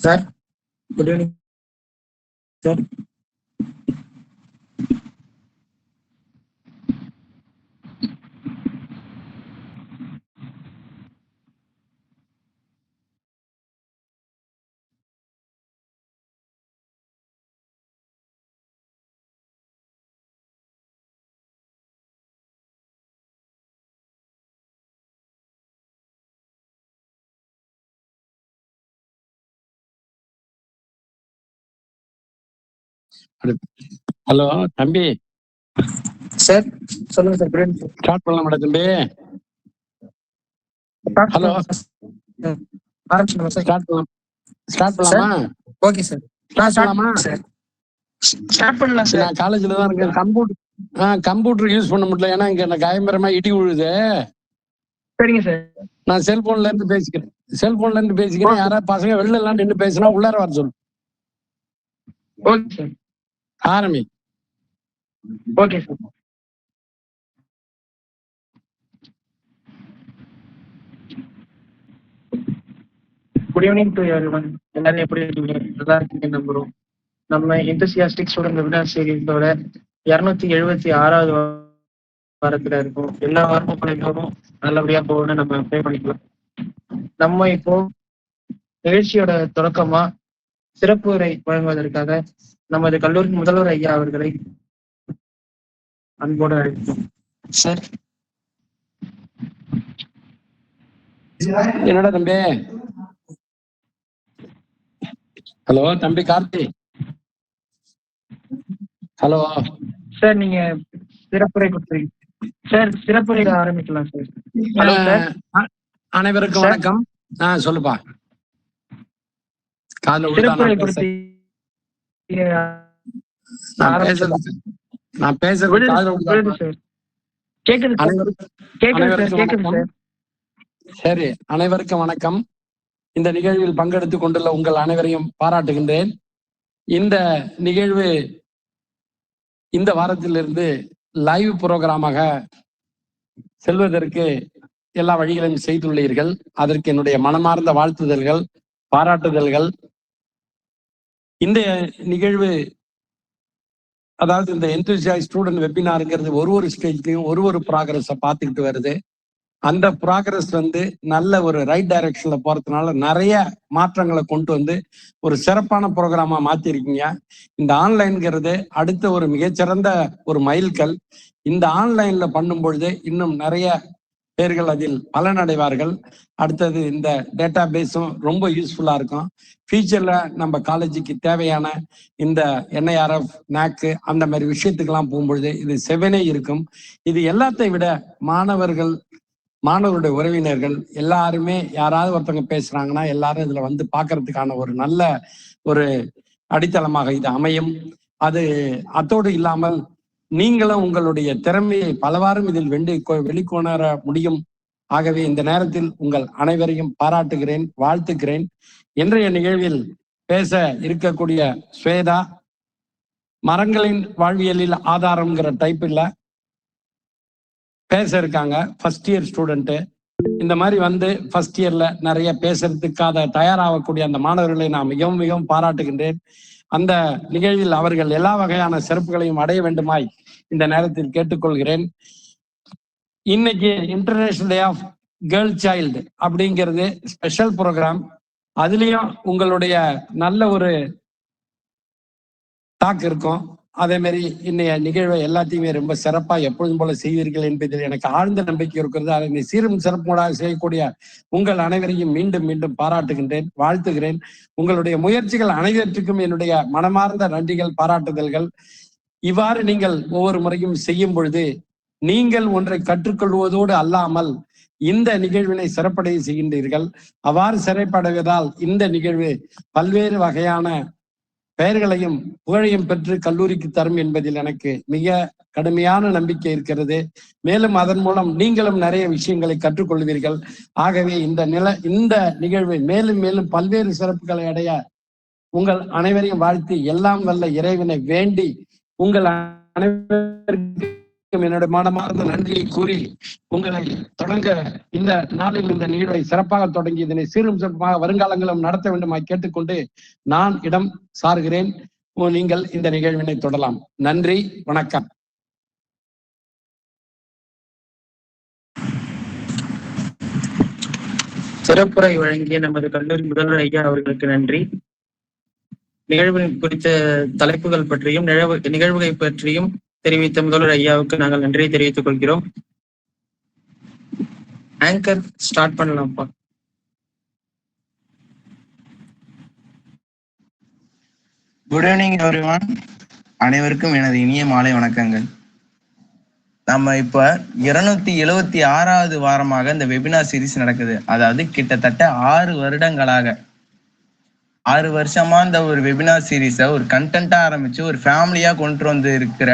Sir, good evening sir. Hello தம்பி. Sir சொல்லுங்க sir. Good evening sir. Start பண்ணலாமாடா தம்பி? ஹலோ, ஆரம்பிச்சுக்கலாமா சார்? ஸ்டார்ட் பண்ணலாமா? Okay sir. பண்ணலாமா சார்? ஸ்டார்ட் பண்ணலாம் சார். நான் காலேஜ்ல தான் இருக்கேன். கம்ப்யூட்டர் யூஸ் பண்ண முடியல, ஏன்னா இங்க எனக்கு பயங்கரமா இடி விழுது. சரிங்க சார். நான் செல்போன்ல இருந்து பேசிக்கிறேன். யாராவது பசங்க வெளில எல்லாம் நின்று பேசினா உள்ளார வர சொல்லு. Okay sir. ஆரம்பி. Okay sir. Good evening to everyone. எல்லாரும் எப்படி இருக்கீங்க? நல்லா இருக்கீங்க நம்புறோம். நம்ம எந்தசியாஸ்டிக் ஸ்டூடெண்ட் வெபினார் சீரீஸோட 276வது வாரத்துல இருக்கும். எல்லா வாரமும் எல்லோரும் நல்லபடியா போகணும்னு நம்ம ப்ரே பண்ணிக்கலாம். நம்ம இப்போ நிகழ்ச்சியோட தொடக்கமா சிறப்பு உரை வழங்குவதற்காக நமது கல்லூரி முதல்வர் ஐயா அவர்களை அன்போடு அழைக்கிறோம். சார். என்னடா தம்பி? ஹலோ தம்பி கார்த்தி. ஹலோ சார், நீங்க சிறப்புரை கொடுத்துருங்க சார். சிறப்புரை ஆரம்பிக்கலாம் சார். Hello sir. அனைவருக்கும் வணக்கம். சொல்லுப்பா. சிறப்புரை கொடுத்து நான் பேசுறது சரி. அனைவருக்கும் வணக்கம். இந்த நிகழ்வில் பங்கெடுத்துக் கொண்டுள்ள உங்கள் அனைவரையும் பாராட்டுகின்றேன். இந்த நிகழ்வு இந்த வாரத்திலிருந்து லைவ் புரோகிராமாக செல்வதற்கு எல்லா வழிகளையும் செய்துள்ளீர்கள். அதற்கு என்னுடைய மனமார்ந்த வாழ்த்துதல்கள், பாராட்டுதல்கள். இந்த நிகழ்வு, அதாவது இந்த என்தூசியாஸ்ட் ஸ்டூடெண்ட் வெபினாருங்கிறது ஒரு ஸ்டேஜ்லையும் ஒரு ப்ராக்ரஸை பார்த்துக்கிட்டு வருது. அந்த ப்ராக்ரஸ் நல்ல ஒரு ரைட் டைரக்ஷன்ல போறதுனால நிறைய மாற்றங்களை கொண்டு வந்து ஒரு சிறப்பான ப்ரோக்ராமா மாத்திருக்கீங்க. இந்த ஆன்லைன்ங்கிறது அடுத்த ஒரு மிகச்சிறந்த ஒரு மைல்கல். இந்த ஆன்லைன்ல பண்ணும் பொழுது இன்னும் நிறைய பேர்கள் அதில் பலனடைவார்கள். அடுத்தது இந்த டேட்டா பேஸும் ரொம்ப யூஸ்ஃபுல்லா இருக்கும். ஃபியூச்சர்ல நம்ம காலேஜுக்கு தேவையான இந்த NIRF, NAC அந்த மாதிரி விஷயத்துக்கெல்லாம் போகும்பொழுது இது செவனே இருக்கும். இது எல்லாத்தையும் விட மாணவருடைய உறவினர்கள் எல்லாருமே யாராவது ஒருத்தவங்க பேசுறாங்கன்னா எல்லாரும் இதுல பார்க்கறதுக்கான ஒரு நல்ல ஒரு அடித்தளமாக இது அமையும். அத்தோடு இல்லாமல் நீங்களும் உங்களுடைய திறமையை பலவாறும் இதில் வெளிக்கொணர முடியும். ஆகவே இந்த நேரத்தில் உங்கள் அனைவரையும் பாராட்டுகிறேன், வாழ்த்துக்கிறேன். இன்றைய நிகழ்வில் பேச இருக்கக்கூடிய ஸ்வேதா மரங்களின் வாழ்வியலில் ஆதாரம்ங்கிற டைப்பில் பேச இருக்காங்க. First year student. இந்த மாதிரி ஃபர்ஸ்ட் இயர்ல நிறைய பேசுறதுக்காக தயாராகக்கூடிய அந்த மாணவர்களை நான் மிகவும் மிகவும் பாராட்டுகின்றேன். அந்த நிகழ்வில் அவர்கள் எல்லா வகையான சிறப்புகளையும் அடைய வேண்டுமாய் இந்த நேரத்தில் கேட்டுக்கொள்கிறேன். இன்னைக்கு international day of girl child அப்படிங்கிறது ஸ்பெஷல் ப்ரோக்ராம். அதுலயும் உங்களுடைய நல்ல ஒரு டாக் இருக்கும். அதே மாதிரி இன்னைய நிகழ்வை எல்லாத்தையுமே ரொம்ப சிறப்பா எப்பொழுதும் போல செய்வீர்கள் என்பதில் எனக்கு ஆழ்ந்த நம்பிக்கை இருக்கிறது. அதை சீரும் சிறப்போடாக செய்யக்கூடிய உங்கள் அனைவரையும் மீண்டும் மீண்டும் பாராட்டுகின்றேன், வாழ்த்துகிறேன். உங்களுடைய முயற்சிகள் அனைவற்றுக்கும் என்னுடைய மனமார்ந்த நன்றிகள், பாராட்டுதல்கள். இவ்வாறு நீங்கள் ஒவ்வொரு முறையும் செய்யும் பொழுது நீங்கள் ஒன்றை கற்றுக்கொள்வதோடு அல்லாமல் இந்த நிகழ்வினை சிறப்படைய செய்கின்றீர்கள். அவ்வாறு சிறப்படைவதால் இந்த நிகழ்வு பல்வேறு வகையான பெயர்களையும் புகழையும் பெற்று கல்லூரிக்கு தரும் என்பதில் எனக்கு மிக கடுமையான நம்பிக்கை இருக்கிறது. மேலும் அதன் மூலம் நீங்களும் நிறைய விஷயங்களை கற்றுக்கொள்வீர்கள். ஆகவே இந்த நிகழ்வை மேலும் மேலும் பல்வேறு சிறப்புகளை அடைய உங்கள் அனைவரையும் வாழ்த்தி எல்லாம் வல்ல இறைவனை வேண்டி உங்கள் அனைவருக்கு என்னுடைய மனமார்ந்த நன்றியை கூறி உங்களை தொடங்க இந்த நாளில் இந்த நிகழ்வை சிறப்பாக தொடங்கி இதனை சீரும் சிறப்பாக வருங்காலங்களும் நடத்த வேண்டுமாய் கேட்டுக்கொண்டு நான் இடம் சார்கிறேன். நீங்கள் இந்த நிகழ்வினை தொடரலாம். நன்றி, வணக்கம். சிறப்புரை வழங்கிய நமது கல்லூரி முதல்வர் ஐயா அவர்களுக்கு நன்றி. நிகழ்வு குறித்த தலைப்புகள் பற்றியும் நிகழ்வுகளை பற்றியும் தெரிவித்த முதல்வர் ஐயாவுக்கு நாங்கள் நன்றியை தெரிவித்துக் கொள்கிறோம். ஆங்கர் ஸ்டார்ட் பண்ணலாம்ப்பா. Good evening everyone. அனைவருக்கும் எனது இனிய மாலை வணக்கங்கள். நம்ம இப்ப 276வது வாரமாக இந்த வெபினார் சீரிஸ் நடக்குது. அதாவது கிட்டத்தட்ட 6 வருடங்களாக 6 வருஷமா இந்த ஒரு வெபினார் சீரீஸை ஒரு கண்டென்ட்டா ஆரம்பிச்சு ஒரு ஃபேமிலியா கொண்டு வந்து இருக்கிற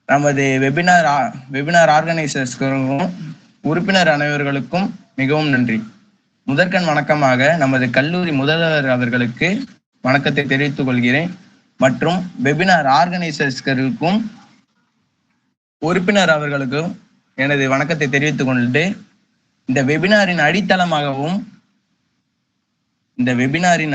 நமது வெபினார் ஆர்கனைசர்ஸ்களுக்கும் உறுப்பினர் அனைவர்களுக்கும் மிகவும் நன்றி. முதற்கண் வணக்கமாக நமது கல்லூரி முதல்வர் அவர்களுக்கு வணக்கத்தை தெரிவித்துக் கொள்கிறேன். மற்றும் வெபினார் ஆர்கனைசர்ஸ்களுக்கும் உறுப்பினர் அவர்களுக்கும் எனது வணக்கத்தை தெரிவித்துக் கொண்டு இந்த வெபினாரின்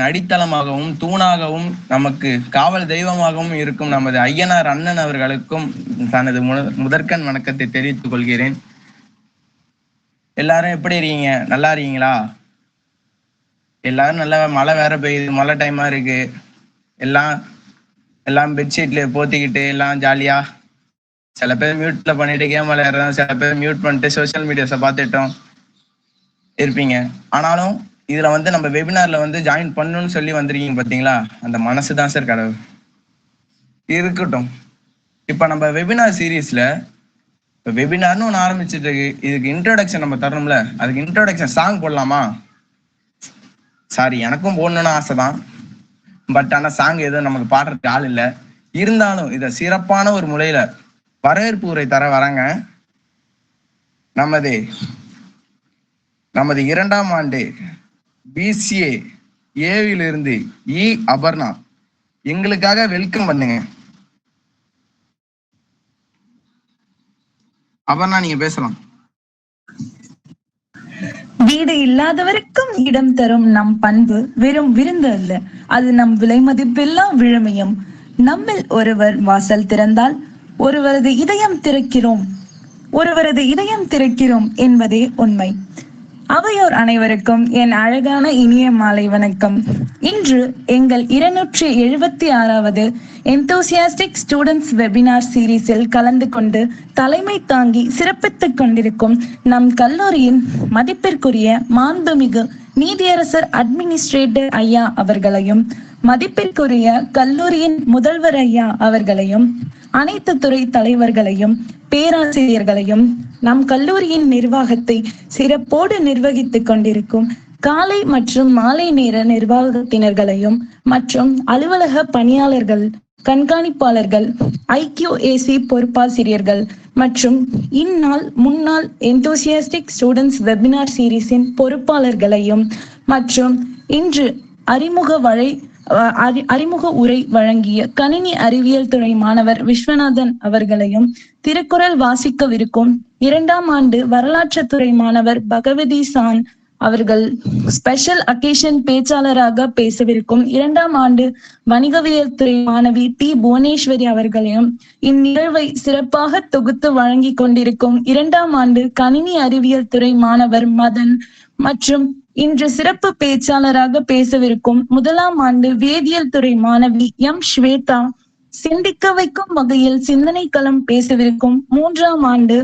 அடித்தளமாகவும் தூணாகவும் நமக்கு காவல் தெய்வமாகவும் இருக்கும் நமது ஐயனார் அண்ணன் அவர்களுக்கும் தனது முதற்கண் வணக்கத்தை தெரிவித்துக் கொள்கிறேன். எல்லாரும் எப்படி இருக்கீங்க? நல்லா இருக்கீங்களா? எல்லாரும் நல்லா, மழை வேற பெய்யுது, மழை டைமா இருக்கு. எல்லாம் பெட்ஷீட்ல போத்திக்கிட்டு எல்லாம் ஜாலியா, சில பேர் மியூட்ல பண்ணிட்டு கேம் விளையாடுறோம், சில பேர் மியூட் பண்ணிட்டு சோசியல் மீடியாஸை பார்த்துட்டோம் இருப்பீங்க. ஆனாலும் இதுல நம்ம வெபினார்ல ஜாயின் பண்ணணும்னு சொல்லி வந்திருக்கீங்க பாத்தீங்களா? அந்த மனசுதான் சார் கடவுள். இருக்கட்டும். இப்ப நம்ம வெபினார் சீரீஸ்ல வெபினார்னு ஒன்று ஆரம்பிச்சுட்டு இருக்கு. இதுக்கு இன்ட்ரோடக்ஷன் நம்ம தரணும்ல, அதுக்கு இன்ட்ரோடக்ஷன் சாங் போடலாமா? சாரி, எனக்கும் போடணும்னு ஆசைதான். பட் ஆனா சாங் எதுவும் நமக்கு பாடுறதுக்கு ஆள் இல்லை. இருந்தாலும் இதை சிறப்பான ஒரு முறையில வரவேற்பு உரை தர வராங்க நமது 2ஆம் ஆண்டு BCA ஏவிலிருந்து அபர்ணா. எங்களுக்காக வெல்கம் பண்ணுங்க. அபர்ணா, நீங்க பேசலாம். வீடு இல்லாதவருக்கும் இடம் தரும் நம் பண்பு வெறும் விருந்து அல்ல, அது நம் விலை மதிப்பில்லா விழுமையும். நம்மில் ஒருவர் வாசல் திறந்தால் ஒருவரது இதயம் திறக்கிறோம் என்பதே உண்மை. அவையோர் அனைவருக்கும் என் அழகான இனிய மாலை வணக்கம். இன்று எங்கள் 276வது எந்தூசியாஸ்டிக் ஸ்டூடெண்ட்ஸ் வெபினார் சீரீஸில் கலந்து கொண்டு தலைமை தாங்கி சிறப்பித்துக் கொண்டிருக்கும் நம் கல்லூரியின் மதிப்பிற்குரிய மாண்புமிகு நீதியரசர் அட்மினிஸ்ட்ரேட்டர் ஐயா அவர்களையும், மதிப்பிற்குரிய கல்லூரியின் முதல்வர் ஐயா அவர்களையும், அனைத்து துறை தலைவர்களையும், பேராசிரியர்களையும், நம் கல்லூரியின் நிர்வாகத்தை சிறப்போடு நிர்வகித்துக் கொண்டிருக்கும் காலை மற்றும் மாலை நேர நிர்வாகத்தினர்களையும் மற்றும் அலுவலக பணியாளர்கள், கண்காணிப்பாளர்கள், IQAC பொறுப்பாசிரியர்கள் மற்றும் இந்நாள் முன்னாள் எந்தூசியாஸ்டிக் ஸ்டூடெண்ட்ஸ் வெபினார் சீரீஸின் பொறுப்பாளர்களையும் மற்றும் இன்று அறிமுக உரை வழங்கிய கணினி அறிவியல் துறை மாணவர் விஸ்வநாதன் அவர்களையும், திருக்குறள் வாசிக்கவிருக்கும் 2ஆம் ஆண்டு வரலாற்றுத்துறை மாணவர் பகவதி சான் அவர்கள் ஸ்பெஷல் அக்கேஷன் பேச்சாளராக பேசவிருக்கும் 2ஆம் ஆண்டு வணிகவியல் துறை மாணவி T புவனேஸ்வரி அவர்களையும், இந்நிகழ்வை சிறப்பாக தொகுத்து வழங்கி கொண்டிருக்கும் 2ஆம் ஆண்டு கணினி அறிவியல் துறை மாணவர் மதன் மற்றும் இன்று சிறப்பு பேச்சாளராக பேசவிருக்கும் 1ஆம் ஆண்டு வேதியியல் துறை மாணவி M ஸ்வேதா, சிந்திக்க வைக்கும் வகையில் சிந்தனை களம் பேசவிருக்கும் 3ஆம் ஆண்டு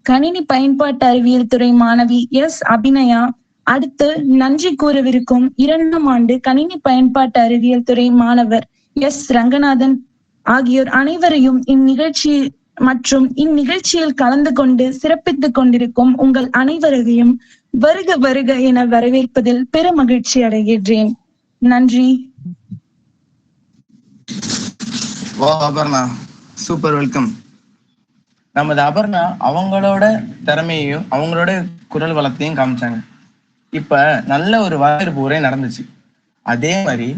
கணினி பயன்பாட்டு அறிவியல் துறை மாணவி S அபிநயா, அடுத்து நன்றி கூறவிருக்கும் 2ஆம் ஆண்டு கணினி பயன்பாட்டு அறிவியல் துறை மாணவர் S ரங்கநாதன் ஆகியோர் அனைவரையும் இந்நிகழ்ச்சியில் கலந்து கொண்டு சிறப்பித்துக் கொண்டிருக்கும் உங்கள் அனைவரையும் வருக வருக என வரவேற்பதில் பெருமகிழ்ச்சி அடைகின்றேன். நன்றி. Aparna, super welcome. நமது அபர்ணா அவங்களோட திறமையையும் அவங்களோட குரல் வளத்தையும் காமிச்சாங்க. இப்ப நல்ல ஒரு வரவேற்பு உரை நடந்துச்சு. அதே மாதிரி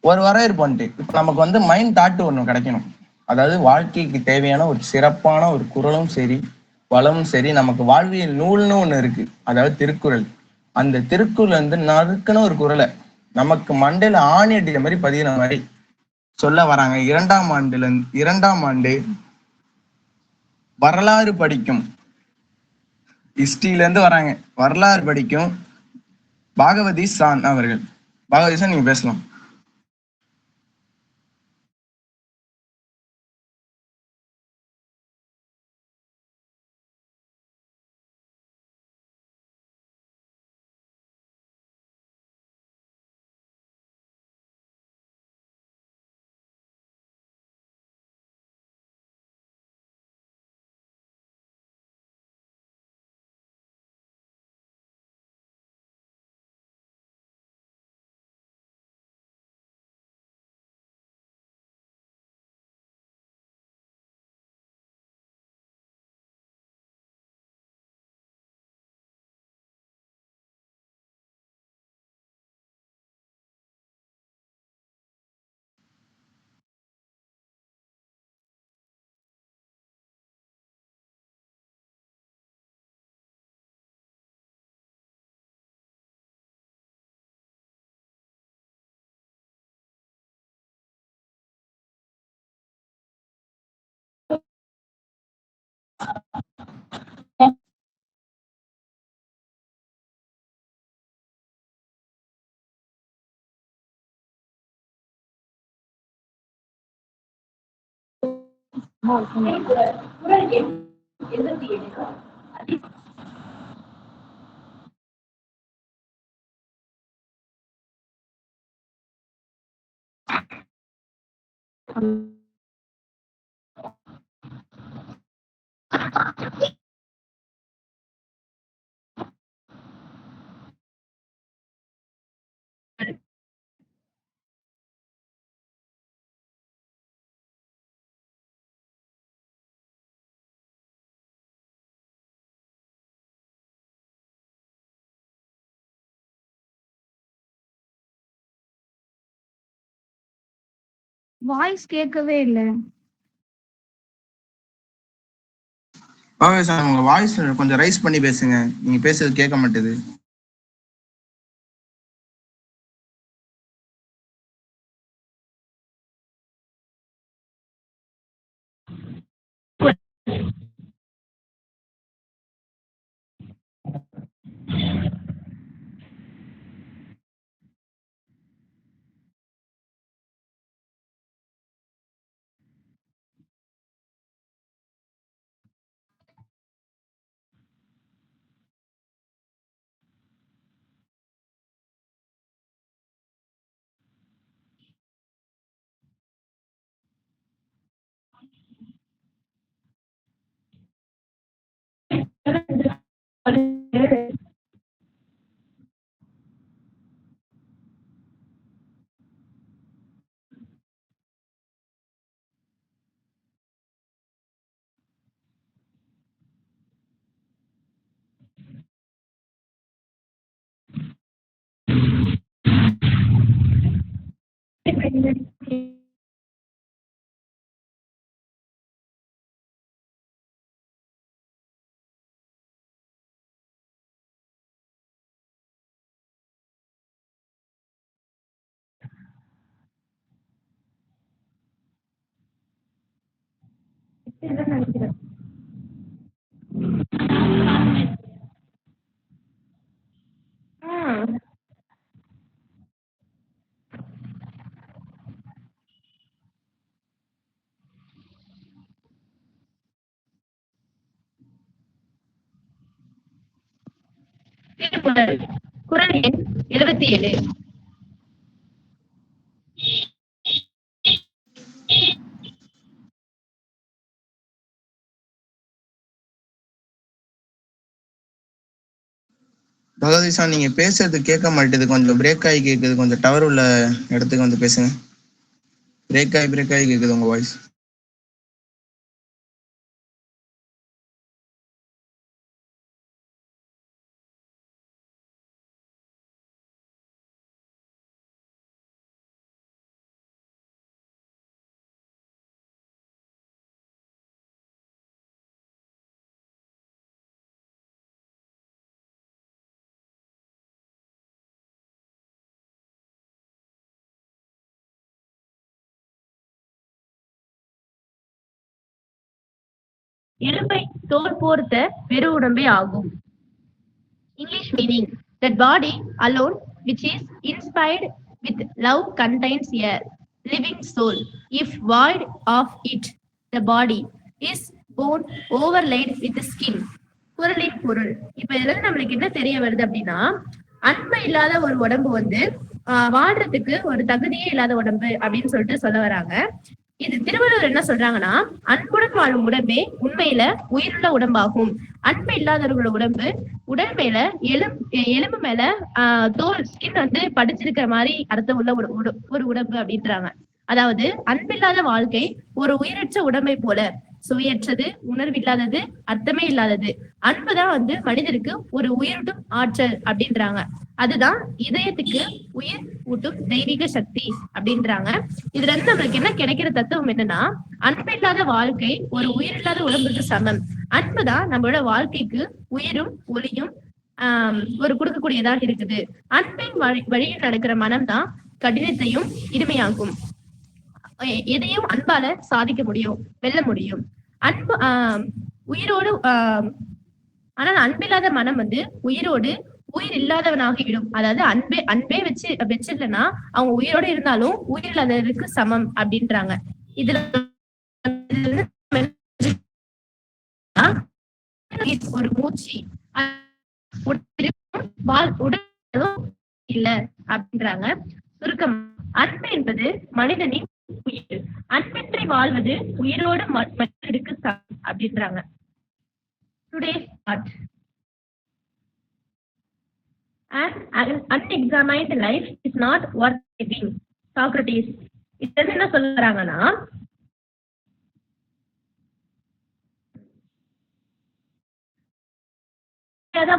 ஒரு வரவேற்பு வந்துட்டு இப்ப நமக்கு மைண்ட் தாட் ஒண்ணு கிடைக்கணும். அதாவது வாழ்க்கைக்கு தேவையான ஒரு சிறப்பான ஒரு குறளும் சரி, வளமும் சரி, நமக்கு வாழ்வியல் நூல்னு ஒண்ணு இருக்கு. அதாவது திருக்குறள். அந்த திருக்குறள் வந்து நறுக்குன்னு ஒரு குறளை நமக்கு மண்டையில ஆணி அடிக்கிற மாதிரி பதிகிற மாதிரி சொல்ல வராங்க. 2ஆம் ஆண்டு வரலாறு படிக்கும் ஹிஸ்டரியில இருந்து வராங்க. வரலாறு படிக்கும் பாகவதி சான் அவர்கள். பாகவதி சான், நீங்க பேசலாம். வாய்ஸ் கேட்கவே இல்ல. பாகவதி சான், உங்க வாய்ஸ் கொஞ்சம் ரைஸ் பண்ணி பேசுங்க. நீங்க பேசுறது கேட்க மாட்டேது. திருக்குறள் குறள் எண் 77. பகவதி சான், நீங்க பேசுறது கேட்க மாட்டேது. கொஞ்சம் பிரேக் ஆகி கேக்குது. கொஞ்சம் டவர் உள்ள இடத்துக்கு வந்து பேசுங்க. பிரேக் ஆகி கேக்குது உங்க வாய்ஸ். எலும்பை தோல் போர்த்த பெரு உடம்பே ஆகும். English meaning: that body alone which is inspired with love contains a living soul. If void of it, the body is bone overlaid with the skin. குரலின் பொருள். இப்ப இதுல நம்மளுக்கு என்ன தெரிய வருது அப்படின்னா, அன்பு இல்லாத ஒரு உடம்பு வந்து வாழ்றதுக்கு ஒரு தகுதியே இல்லாத உடம்பு அப்படின்னு சொல்லிட்டு சொல்ல வராங்க. இது திருவள்ளுவர் என்ன சொல்றாங்கன்னா, அன்புடன் வாழும் உடம்பே உண்மையில உயிருள்ள உடம்பாகும். அன்பு இல்லாதவர்களோட உடம்பு உடல் மேல எலும்பு மேல தோல் ஸ்கின் வந்து படிச்சிருக்கிற மாதிரி அர்த்தம் உள்ள ஒரு உடம்பு அப்படின்றாங்க. அதாவது அன்பில்லாத வாழ்க்கை ஒரு உயிரற்ற உடம்பை போல சுவையற்றது, உணர்வில்லாதது, அர்த்தமே இல்லாதது. அன்புதான் வந்து மனிதருக்கு ஒரு உயிரூட்டும் ஆற்றல் அப்படின்றாங்க. அதுதான் இதயத்துக்கு உயிர் ஊட்டும் தெய்வீக சக்தி அப்படின்றாங்க. இதுல இருந்து நம்மளுக்கு என்ன கிடைக்கிற தத்துவம் என்னன்னா, அன்பில்லாத வாழ்க்கை ஒரு உயிரில்லாத உடம்புக்கு சமம். அன்புதான் நம்மளோட வாழ்க்கைக்கு உயிரும் ஒளியும் ஒரு கொடுக்கக்கூடியதாக இருக்குது. அன்பின் வழியில் நடக்கிற மனம்தான் கடினத்தையும் இனிமையாகும். எதையும் அன்பால சாதிக்க முடியும், வெல்ல முடியும். அன்பு உயிரோடு ஆனால் அன்பில்லாத மனம் வந்து உயிரோடு உயிர் இல்லாதவனாகிவிடும். அதாவது அன்பே வச்சிடலன்னா அவங்க உயிரோடு இருந்தாலும் உயிர் இல்லாதவருக்கு சமம் அப்படின்றாங்க. இதுல ஒரு மூச்சு உடலும் இல்ல அப்படின்றாங்க. சுருக்கம்: அன்பு என்பது மனிதனின் உயிர். அன்பின்றி வாழ்வது உயிரோடு மற்றவருக்கு சமம் அப்படின்றாங்க. Today's thought: an unexamined life is not worth living. Socrates. இது என்ன சொல்றாங்கன்னா,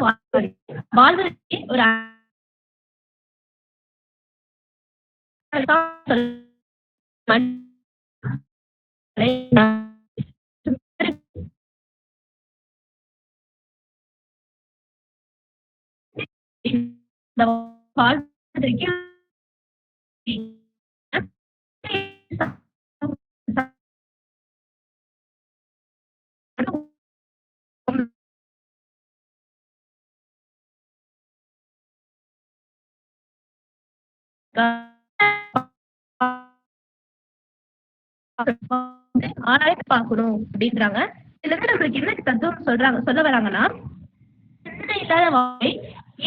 வாழ்வதற்கு ஒரு ஆராய்ச்சி பார்க்கணும் அப்படின்றாங்க. இதுல இருந்து நம்மளுக்கு என்ன தத்துவம் சொல்ல வராங்கன்னா, சிந்தனை இல்லாத வாழ்க்கை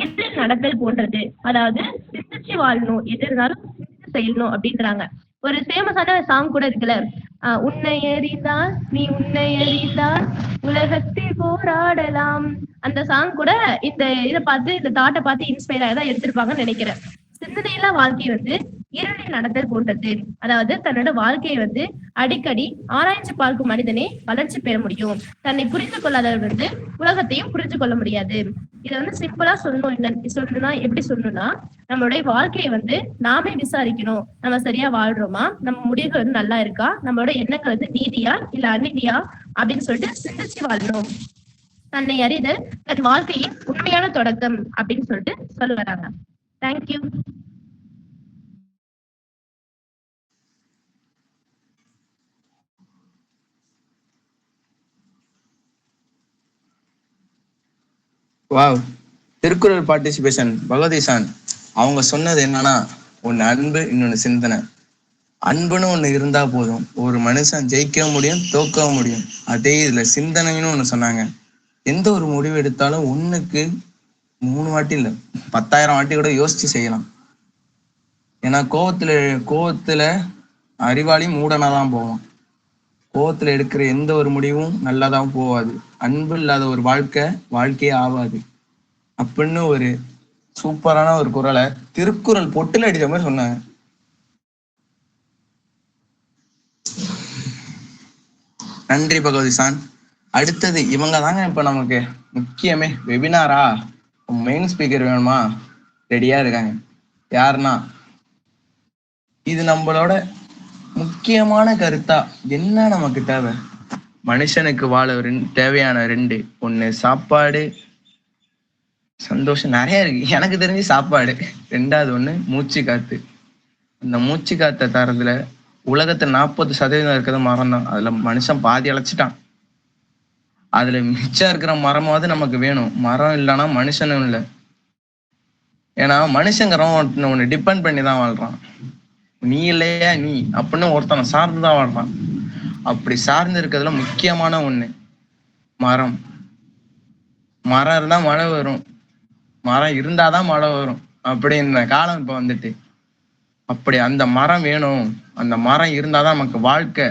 எதிர் நடத்தல் போன்றது. அதாவது சிந்திச்சு வாழணும், எது இருந்தாலும் சிந்திச்சு செய்யணும் அப்படின்றாங்க. ஒரு ஃபேமஸான சாங் கூட இருக்குல்ல, உன்னை அறிந்தால் நீ உன்னை அறிந்தால் உலகத்தில் போராடலாம். அந்த சாங் கூட இதை பார்த்து இந்த தாட்டை பார்த்து இன்ஸ்பயர் ஆகதான் எடுத்திருப்பாங்கன்னு நினைக்கிறேன். சிந்தனையில்லா வாழ்க்கை வந்து இருளில் நடத்தல் போன்றது. அதாவது தன்னோட வாழ்க்கையை வந்து அடிக்கடி ஆராய்ச்சி பார்க்கும் மனிதனே வளர்ச்சி பெற முடியும். தன்னை புரிந்து கொள்ளாதவர் வந்து உலகத்தையும் புரிந்து கொள்ள முடியாது. இதை வந்து சிம்பிளா சொல்லணும்னா எப்படி சொல்லணும்னா, நம்மளுடைய வாழ்க்கையை வந்து நாமே விசாரிக்கணும். நம்ம சரியா வாழ்றோமா, நம்ம முடிவுகள் வந்து நல்லா இருக்கா, நம்மளோட எண்ணங்கள் வந்து நீதியா இல்ல அநீதியா அப்படின்னு சொல்லிட்டு சிந்திச்சு வாழணும். தன்னை அறிதல் தன் வாழ்க்கையின் உண்மையான தொடக்கம் அப்படின்னு சொல்லிட்டு சொல்ல வராங்க. தேங்க்யூ. வாவ், திருக்குறள் பார்ட்டிசிபேஷன் பகவதிசான். அவங்க சொன்னது என்னன்னா, ஒன்னு அன்பு, இன்னொன்னு சிந்தனை. அன்புன்னு ஒண்ணு இருந்தா போதும், ஒரு மனுஷன் ஜெயிக்கவும் முடியும், தோக்கவும் முடியும். அதே இதுல சிந்தனைன்னு ஒண்ணு சொன்னாங்க. எந்த ஒரு முடிவு எடுத்தாலும் 1க்கு 3 வாட்டி இல்ல 10,000 வாட்டி கூட யோசிச்சு செய்யலாம். ஏன்னா கோவத்துல அறிவாளி மூடனாதான் போவான். கோவத்துல எடுக்கிற எந்த ஒரு முடிவும் நல்லாதான் போவாது. அன்பு இல்லாத ஒரு வாழ்க்கையே ஆகாது அப்படின்னு ஒரு சூப்பரான ஒரு குறளை திருக்குறள் பொட்டுல அடிச்ச மாதிரி சொன்னாங்க. நன்றி பகவதிசான். அடுத்தது இவங்க தாங்க இப்ப நமக்கு முக்கியமே. வெபினாரா மெயின் ஸ்பீக்கர் வேணுமா? ரெடியா இருக்காங்க. யாருன்னா, இது நம்மளோட முக்கியமான கருத்தா என்ன நமக்கு தேவை? மனுஷனுக்கு வாழ தேவையான 2: 1 சாப்பாடு, சந்தோஷம் நிறைய இருக்கு. எனக்கு தெரிஞ்சு சாப்பாடு. 2வது 1 மூச்சு காத்து. இந்த மூச்சு காத்த தரத்துல உலகத்துல 40% இருக்கிறது மரம் தான். அதுல மனுஷன் பாதி அழைச்சிட்டான். அதுல மிச்சம் இருக்கிற மரமாவது நமக்கு வேணும். மரம் இல்லைன்னா மனுஷனும் இல்லை. ஏன்னா மனுஷங்கிறவன் ஒன்னு டிபெண்ட் பண்ணி தான் வாழ்றான். நீ இல்லையா நீ அப்படின்னு ஒருத்தனை சார்ந்துதான் வாழ்றான். அப்படி சார்ந்து இருக்கிறதுல முக்கியமான ஒண்ணு மரம். மரம் இருந்தா மழை வரும், மரம் இருந்தாதான் மழை வரும் அப்படின்ற காலம் இப்ப வந்துட்டு. அப்படி அந்த மரம் வேணும், அந்த மரம் இருந்தாதான் நமக்கு வாழ்க்கை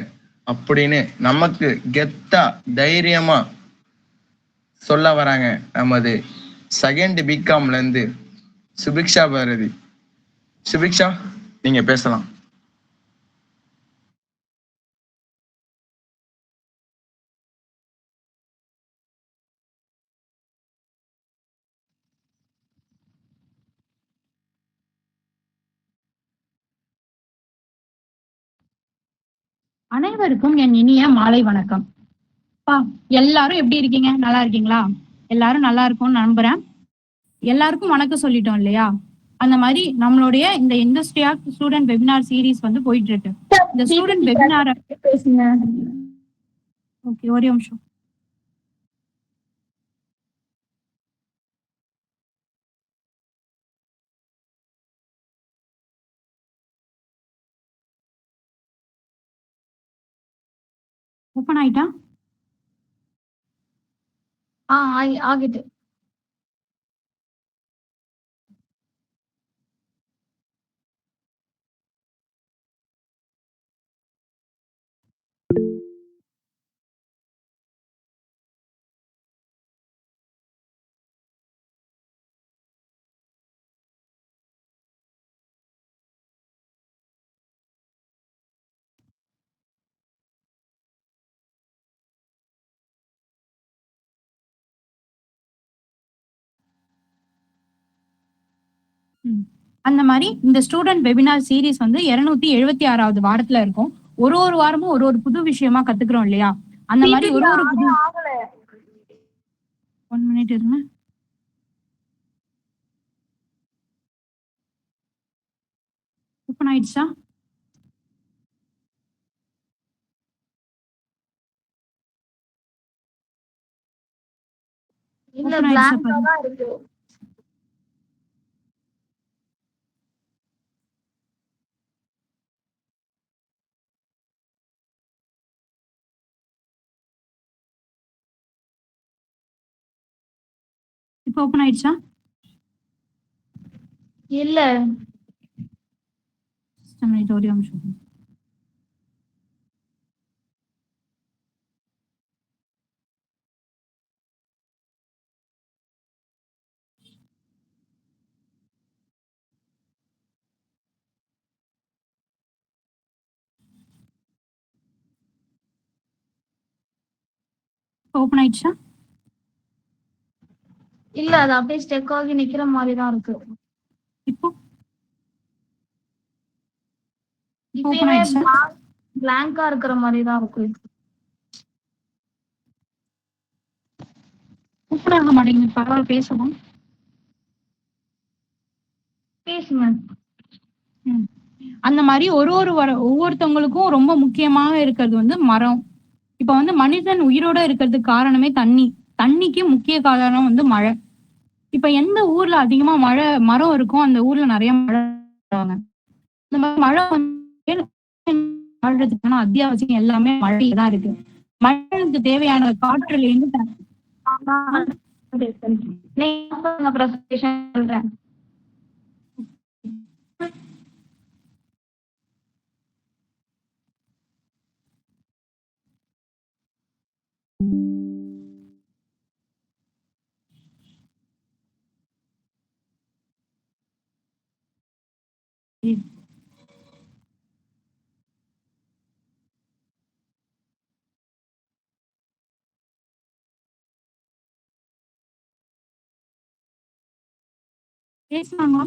அப்படின்னு நமக்கு கெத்தா தைரியமா சொல்ல வராங்க நமது செகண்ட் பிகாம்ல இருந்து சுபிக்ஷா பாரதி. சுபிக்ஷா, நீங்க பேசலாம். அனைவருக்கும் என் இனிய மாலை வணக்கம். எல்லாரும் எப்படி இருக்கீங்க? நல்லா இருக்கீங்களா? எல்லாரும் நல்லா இருக்கும்னு நம்புறேன். எல்லாருக்கும் வணக்கம் சொல்லிட்டோம் இல்லையா? அந்த மாதிரி நம்மளுடைய இந்த industry of student webinar series வந்து போயிட்டு இருக்கு. இந்த ஸ்டூடெண்ட் வெபினார் பேசுங்க. ஓகே, ஒரே நிமிஷம். ஓப்பன் ஆயிட்டா? ஆகிட்டு. அந்த மாதிரி இந்த ஸ்டூடெண்ட் வெபினார் சீரீஸ் வந்து 276வது வாரத்துல இருக்கும். ஒரு ஒரு வாரமும் ஒரு ஒரு புது விஷயமா கத்துக்கிறோம் இல்லையா? அந்த மாதிரி ஒரு ஒரு புது 1 மினிட் இருங்க. ஓப்பன் ஆயிடுச்சா? இல்ல, blank-ஆ தான் இருக்கு. இப்போ ஓப்பன் ஆயிடுச்சா? இல்ல, ஒரே நிமிஷம். ஓப்பன் ஆயிடுச்சா? இல்ல, அது அப்படியே ஸ்டெக் ஆகி நிக்கிற மாதிரி தான் இருக்கு. இப்போ இப்பயுமே blank-ஆ இருக்கிற மாதிரி தான் இருக்கு. ஓப்பன் ஆக மாட்டேங்குது. பரவாயில்ல, பேசலாம். பேசுங்க. அந்த மாதிரி ஒவ்வொருத்தவங்களுக்கும் ரொம்ப முக்கியமாக இருக்கிறது வந்து மரம். இப்ப வந்து மனிதன் உயிரோட இருக்கிறதுக்கு காரணமே தண்ணி. தண்ணிக்கு முக்கிய காரணம் வந்து மழை. இப்ப எந்த ஊர்ல அதிகமா மரம் இருக்கும் அந்த ஊர்ல நிறைய மழை. இந்த மாதிரி மழை வந்து வாழ்றதுக்கான அத்தியாவசியம் எல்லாமே மழைதான் இருக்கு. மழைக்கு தேவையான காற்றுல இருந்து சொல்றேன். பேசுனாங்களா?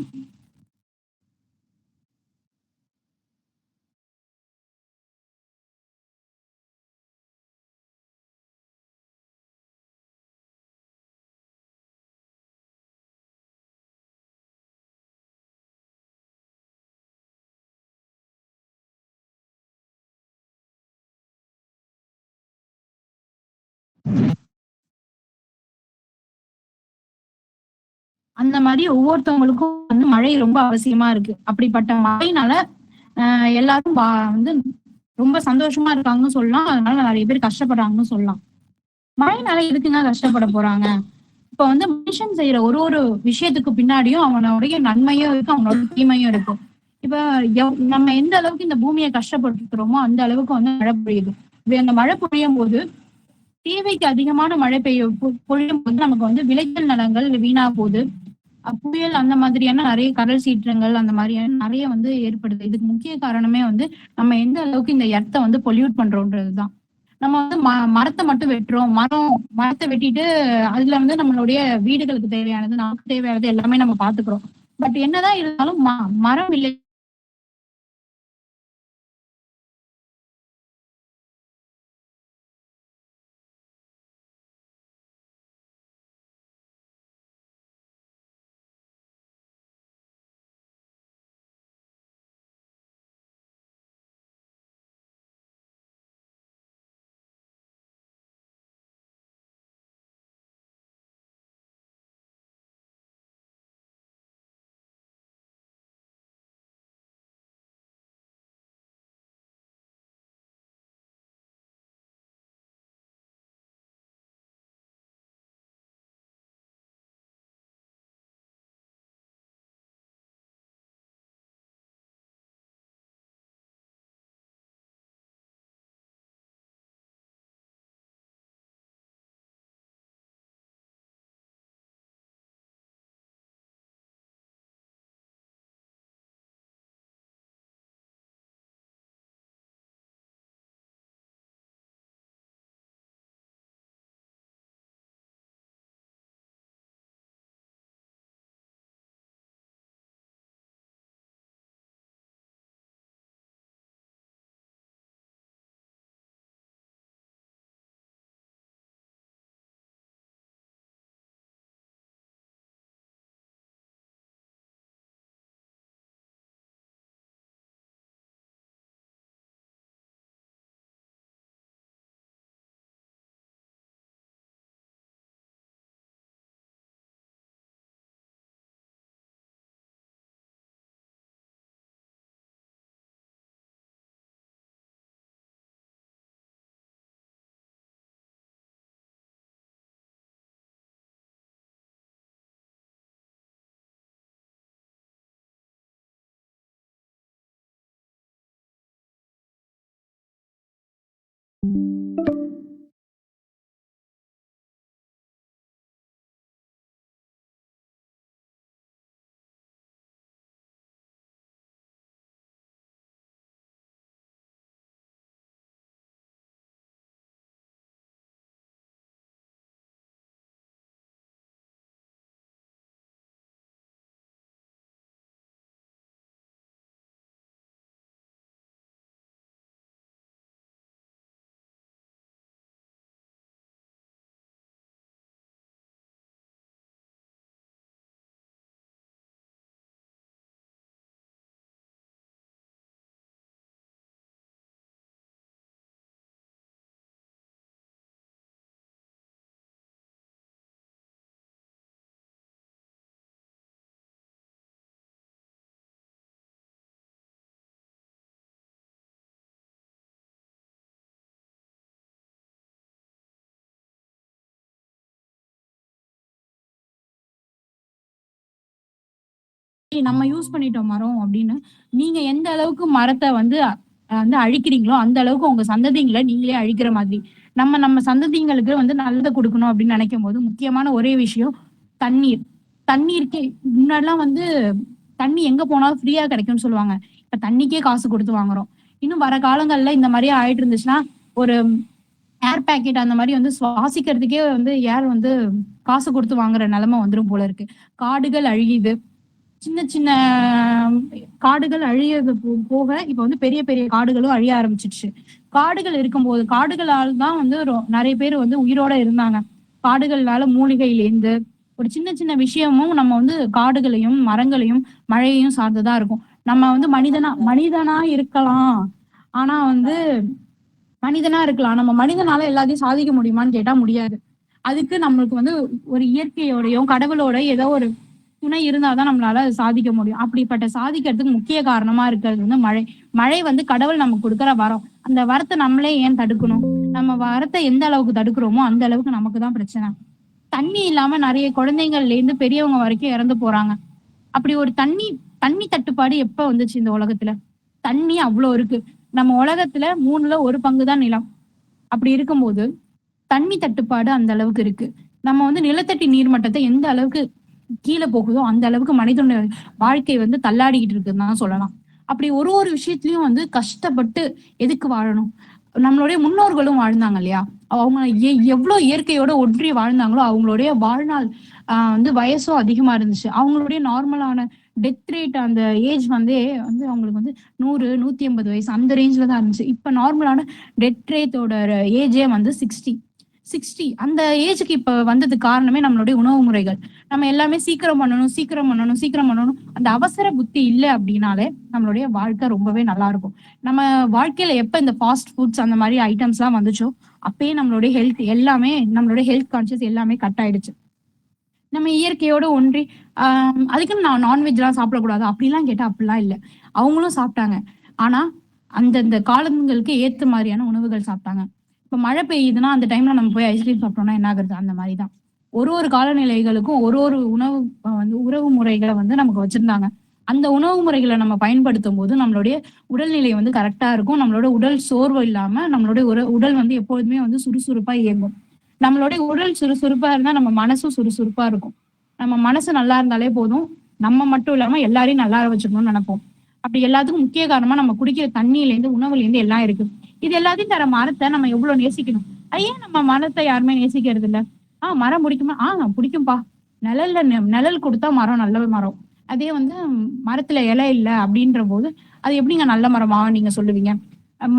அந்த மாதிரி ஒவ்வொருத்தவங்களுக்கும் வந்து மழை ரொம்ப அவசியமா இருக்கு. அப்படிப்பட்ட மழையினால எல்லாரும் வந்து ரொம்ப சந்தோஷமா இருக்காங்கன்னு சொல்லலாம். அதனால நிறைய பேர் கஷ்டப்படுறாங்கன்னு சொல்லலாம். மழைனால எதுக்குங்க கஷ்டப்பட போறாங்க? இப்ப வந்து மனுஷன் செய்யற ஒரு ஒரு விஷயத்துக்கு பின்னாடியும் அவனுடைய நன்மையும் இருக்கு, அவனோட தீமையும் இருக்கு. இப்ப நம்ம எந்த அளவுக்கு இந்த பூமியை கஷ்டப்பட்டுக்கிறோமோ அந்த அளவுக்கு வந்து மழை பொழியுது. அந்த மழை பொழியும் போது தேவைக்கு அதிகமான மழை பொழியும் போது நமக்கு வந்து விளைச்சல் நிலங்கள் வீணா போகுது. புயல் அந்த மாதிரியான நிறைய கடல் சீற்றங்கள் அந்த மாதிரியான நிறைய வந்து ஏற்படுது. இதுக்கு முக்கிய காரணமே வந்து நம்ம எந்த அளவுக்கு இந்த எர்த்தை வந்து பொல்யூட் பண்றோன்றதுதான். நம்ம வந்து மரத்தை மட்டும் வெட்டுறோம். மரத்தை வெட்டிட்டு அதுல வந்து நம்மளுடைய வீடுகளுக்கு தேவையானது, நமக்கு தேவையானது எல்லாமே நம்ம பாத்துக்கிறோம். பட் என்னதான் இருந்தாலும் மரம் இல்லை. நம்ம யூஸ் பண்ணிட்டோம் மரம் அப்படின்னு நீங்க எந்த அளவுக்கு மரத்தை வந்து வந்து அழிக்கிறீங்களோ அந்த அளவுக்கு உங்க சந்ததிங்களை நீங்களே அழிக்கிற மாதிரி. நம்ம சந்ததிங்களுக்கு வந்து நல்லதை கொடுக்கணும் அப்படின்னு நினைக்கும் போது முக்கியமான ஒரே விஷயம் தண்ணீர். தண்ணீருக்கே முன்னாடிலாம் வந்து தண்ணி எங்க போனாலும் ஃப்ரீயா கிடைக்கும்னு சொல்லுவாங்க. இப்ப தண்ணிக்கே காசு கொடுத்து வாங்குறோம். இன்னும் வர காலங்கள்ல இந்த மாதிரியே ஆயிட்டு இருந்துச்சுன்னா ஒரு ஏர் பேக்கெட் அந்த மாதிரி வந்து சுவாசிக்கிறதுக்கே வந்து ஏர் வந்து காசு கொடுத்து வாங்குற நிலைமை வந்துடும் போல இருக்கு. காடுகள் அழியுது. சின்ன சின்ன காடுகள் அழியது போக இப்ப வந்து பெரிய பெரிய காடுகளும் அழிய ஆரம்பிச்சிடுச்சு. காடுகள் இருக்கும்போது காடுகளால் தான் வந்து நிறைய பேர் வந்து உயிரோட இருந்தாங்க. காடுகள்னால மூலிகையிலேருந்து ஒரு சின்ன சின்ன விஷயமும் நம்ம வந்து காடுகளையும் மரங்களையும் மழையையும் சார்ந்துதான் இருக்கும். நம்ம வந்து மனிதனா இருக்கலாம். ஆனா வந்து மனிதனா இருக்கலாம். நம்ம மனிதனால எல்லாத்தையும் சாதிக்க முடியுமான்னு கேட்டா முடியாது. அதுக்கு நம்மளுக்கு வந்து ஒரு இயற்கையோடையும் கடவுளோட ஏதோ ஒரு துணை இருந்தாதான் நம்மளால அது சாதிக்க முடியும். அப்படிப்பட்ட சாதிக்கிறதுக்கு முக்கிய காரணமா இருக்கிறது வந்து மழை. மழை வந்து கடவுள் நமக்கு கொடுக்குற வரம். அந்த வரத்தை நம்மளே ஏன் தடுக்கணும்? நம்ம வரத்தை எந்த அளவுக்கு தடுக்கிறோமோ அந்த அளவுக்கு நமக்கு தான் பிரச்சனை. தண்ணி இல்லாம நிறைய குழந்தைங்கள்ல இருந்து பெரியவங்க வரைக்கும் இறந்து போறாங்க. அப்படி ஒரு தண்ணி தட்டுப்பாடு எப்ப வந்துச்சு இந்த உலகத்துல? தண்ணி அவ்வளவு இருக்கு. நம்ம உலகத்துல 1/3 பங்குதான் நிலம். அப்படி இருக்கும்போது தண்ணி தட்டுப்பாடு அந்த அளவுக்கு இருக்கு. நம்ம வந்து நிலத்தடி நீர்மட்டத்தை எந்த அளவுக்கு கீழே போகுதோ அந்த அளவுக்கு மனிதனுடைய வாழ்க்கை வந்து தள்ளாடிக்கிட்டு இருக்குன்னு தான் சொல்லலாம். அப்படி ஒரு ஒரு விஷயத்திலயும் வந்து கஷ்டப்பட்டு எதுக்கு வாழணும்? நம்மளுடைய முன்னோர்களும் வாழ்ந்தாங்க இல்லையா? அவங்க எவ்வளவு இயற்கையோட ஒன்றி வாழ்ந்தாங்களோ அவங்களுடைய வாழ்நாள் வந்து வயசும் அதிகமா இருந்துச்சு. அவங்களுடைய நார்மலான டெத் ரேட் அந்த ஏஜ் வந்து அவங்களுக்கு வந்து 100-180 வயசு அந்த ரேஞ்ச்ல தான் இருந்துச்சு. இப்ப நார்மலான டெத் ரேட்டோட ஏஜே வந்து 60 அந்த ஏஜுக்கு இப்ப வந்ததுக்கு காரணமே நம்மளுடைய உணவு முறைகள். நம்ம எல்லாமே சீக்கிரம் பண்ணணும். அந்த அவசர புத்தி இல்லை அப்படின்னாலே நம்மளுடைய வாழ்க்கை ரொம்பவே நல்லா இருக்கும். நம்ம வாழ்க்கையில எப்ப இந்த ஃபாஸ்ட் ஃபுட்ஸ் அந்த மாதிரி ஐட்டம்ஸ் எல்லாம் வந்துச்சோ அப்பயே நம்மளுடைய ஹெல்த் எல்லாமே, நம்மளுடைய ஹெல்த் கான்சியஸ் எல்லாமே கட் ஆயிடுச்சு. நம்ம இயற்கையோட ஒன்றி அதுக்குன்னு நான் நான்வெஜ் எல்லாம் சாப்பிடக்கூடாது அப்படிலாம் கேட்டா அப்படிலாம் இல்லை. அவங்களும் சாப்பிட்டாங்க. ஆனா அந்தந்த காலங்களுக்கு ஏத்த மாதிரியான உணவுகள் சாப்பிட்டாங்க. இப்ப மழை பெய்யுதுன்னா அந்த டைம்ல நம்ம போய் ஐஸ்கிரீம் சாப்பிட்டோம்னா என்ன ஆகுறது? அந்த மாதிரிதான் ஒரு காலநிலைகளுக்கும் ஒரு உணவு உறவு முறைகளை வந்து நமக்கு வச்சிருந்தாங்க. அந்த உணவு முறைகளை நம்ம பயன்படுத்தும் போது நம்மளுடைய உடல்நிலை வந்து கரெக்டா இருக்கும். நம்மளோட உடல் சோர்வு இல்லாம நம்மளுடைய உடல் வந்து எப்போதுமே வந்து சுறுசுறுப்பா இயங்கும். நம்மளுடைய உடல் சுறுசுறுப்பா இருந்தா நம்ம மனசும் சுறுசுறுப்பா இருக்கும். நம்ம மனசு நல்லா இருந்தாலே போதும். நம்ம மட்டும் இல்லாம எல்லாரையும் நல்லா வச்சுக்கணும்னு நினைப்போம். அப்படி எல்லாத்துக்கும் முக்கிய காரணமா நம்ம குடிக்கிற தண்ணியில இருந்து உணவுல இருந்து எல்லாம் இருக்கு. இது எல்லாத்தையும் தர மரத்தை நம்ம எவ்வளவு நேசிக்கணும். ஏன் நம்ம மரத்தை யாருமே நேசிக்கிறது இல்ல? மரம் பிடிக்குமா? பிடிக்கும்பா. நிழல் கொடுத்தா மரம் நல்ல மரம். அதே வந்து மரத்துல இலை இல்லை அப்படின்ற போது அது எப்படிங்க நல்ல மரமா நீங்க சொல்லுவீங்க?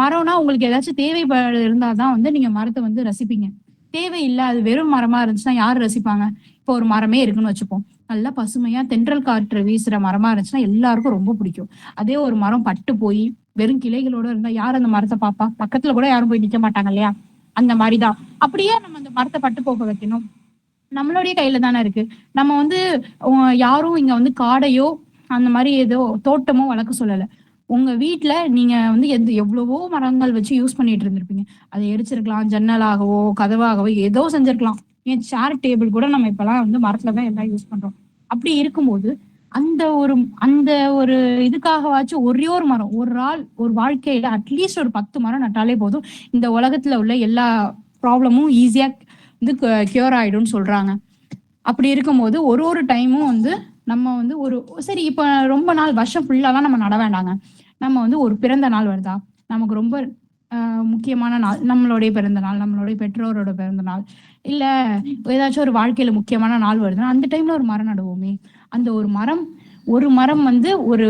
மரம்னா உங்களுக்கு ஏதாச்சும் தேவைப்பாடு இருந்தாதான் வந்து நீங்க மரத்தை வந்து ரசிப்பீங்க. தேவையில்லை, அது வெறும் மரமா இருந்துச்சுன்னா யாரு ரசிப்பாங்க? இப்போ ஒரு மரமே இருக்குன்னு வச்சுப்போம். நல்லா பசுமையா தென்றல் காற்று வீசுற மரமா இருந்துச்சுன்னா எல்லாருக்கும் ரொம்ப பிடிக்கும். அதே ஒரு மரம் பட்டு போய் வெறும் கிளைகளோட இருந்தா யார் அந்த மரத்தை பாப்பா? பக்கத்துல கூட யாரும் போய் நிக்க மாட்டாங்க இல்லையா? அந்த மாதிரிதான். அப்படியே நம்ம அந்த மரத்தை பட்டு போக வைக்கணும். நம்மளுடைய கையில தானே இருக்கு. நம்ம வந்து யாரும் இங்க வந்து காடையோ அந்த மாதிரி ஏதோ தோட்டமோ வளர்க்க சொல்லல. உங்க வீட்டுல நீங்க வந்து எவ்வளவோ மரங்கள் வச்சு யூஸ் பண்ணிட்டு இருந்திருப்பீங்க. அதை எரிச்சிருக்கலாம், ஜன்னலாகவோ கதவாகவோ ஏதோ செஞ்சிருக்கலாம். ஏன் சேர் டேபிள் கூட நம்ம இப்பெல்லாம் வந்து மரத்துலதான் எல்லாம் யூஸ் பண்றோம். அப்படி இருக்கும்போது அந்த ஒரு இதுக்காகவாச்சும் ஒரே ஒரு மரம், ஒரு ஆள் ஒரு வாழ்க்கையில அட்லீஸ்ட் ஒரு 10 மரம் நட்டாலே போதும். இந்த உலகத்துல உள்ள எல்லா ப்ராப்ளமும் ஈஸியா வந்து கியூர் ஆயிடும்னு சொல்றாங்க. அப்படி இருக்கும்போது ஒரு டைமும் வந்து நம்ம வந்து சரி இப்ப ரொம்ப நாள் வருஷம் ஃபுல்லாலாம் நம்ம நட வேண்டாங்க. நம்ம வந்து ஒரு பிறந்த நாள் வருதா, நமக்கு ரொம்ப முக்கியமான நாள், நம்மளுடைய பிறந்த நாள், நம்மளுடைய பெற்றோரோட பிறந்த நாள், இல்ல ஏதாச்சும் ஒரு வாழ்க்கையில முக்கியமான நாள் வருதுன்னா அந்த டைம்ல ஒரு மரம் நடுவோமே. அந்த ஒரு மரம் வந்து ஒரு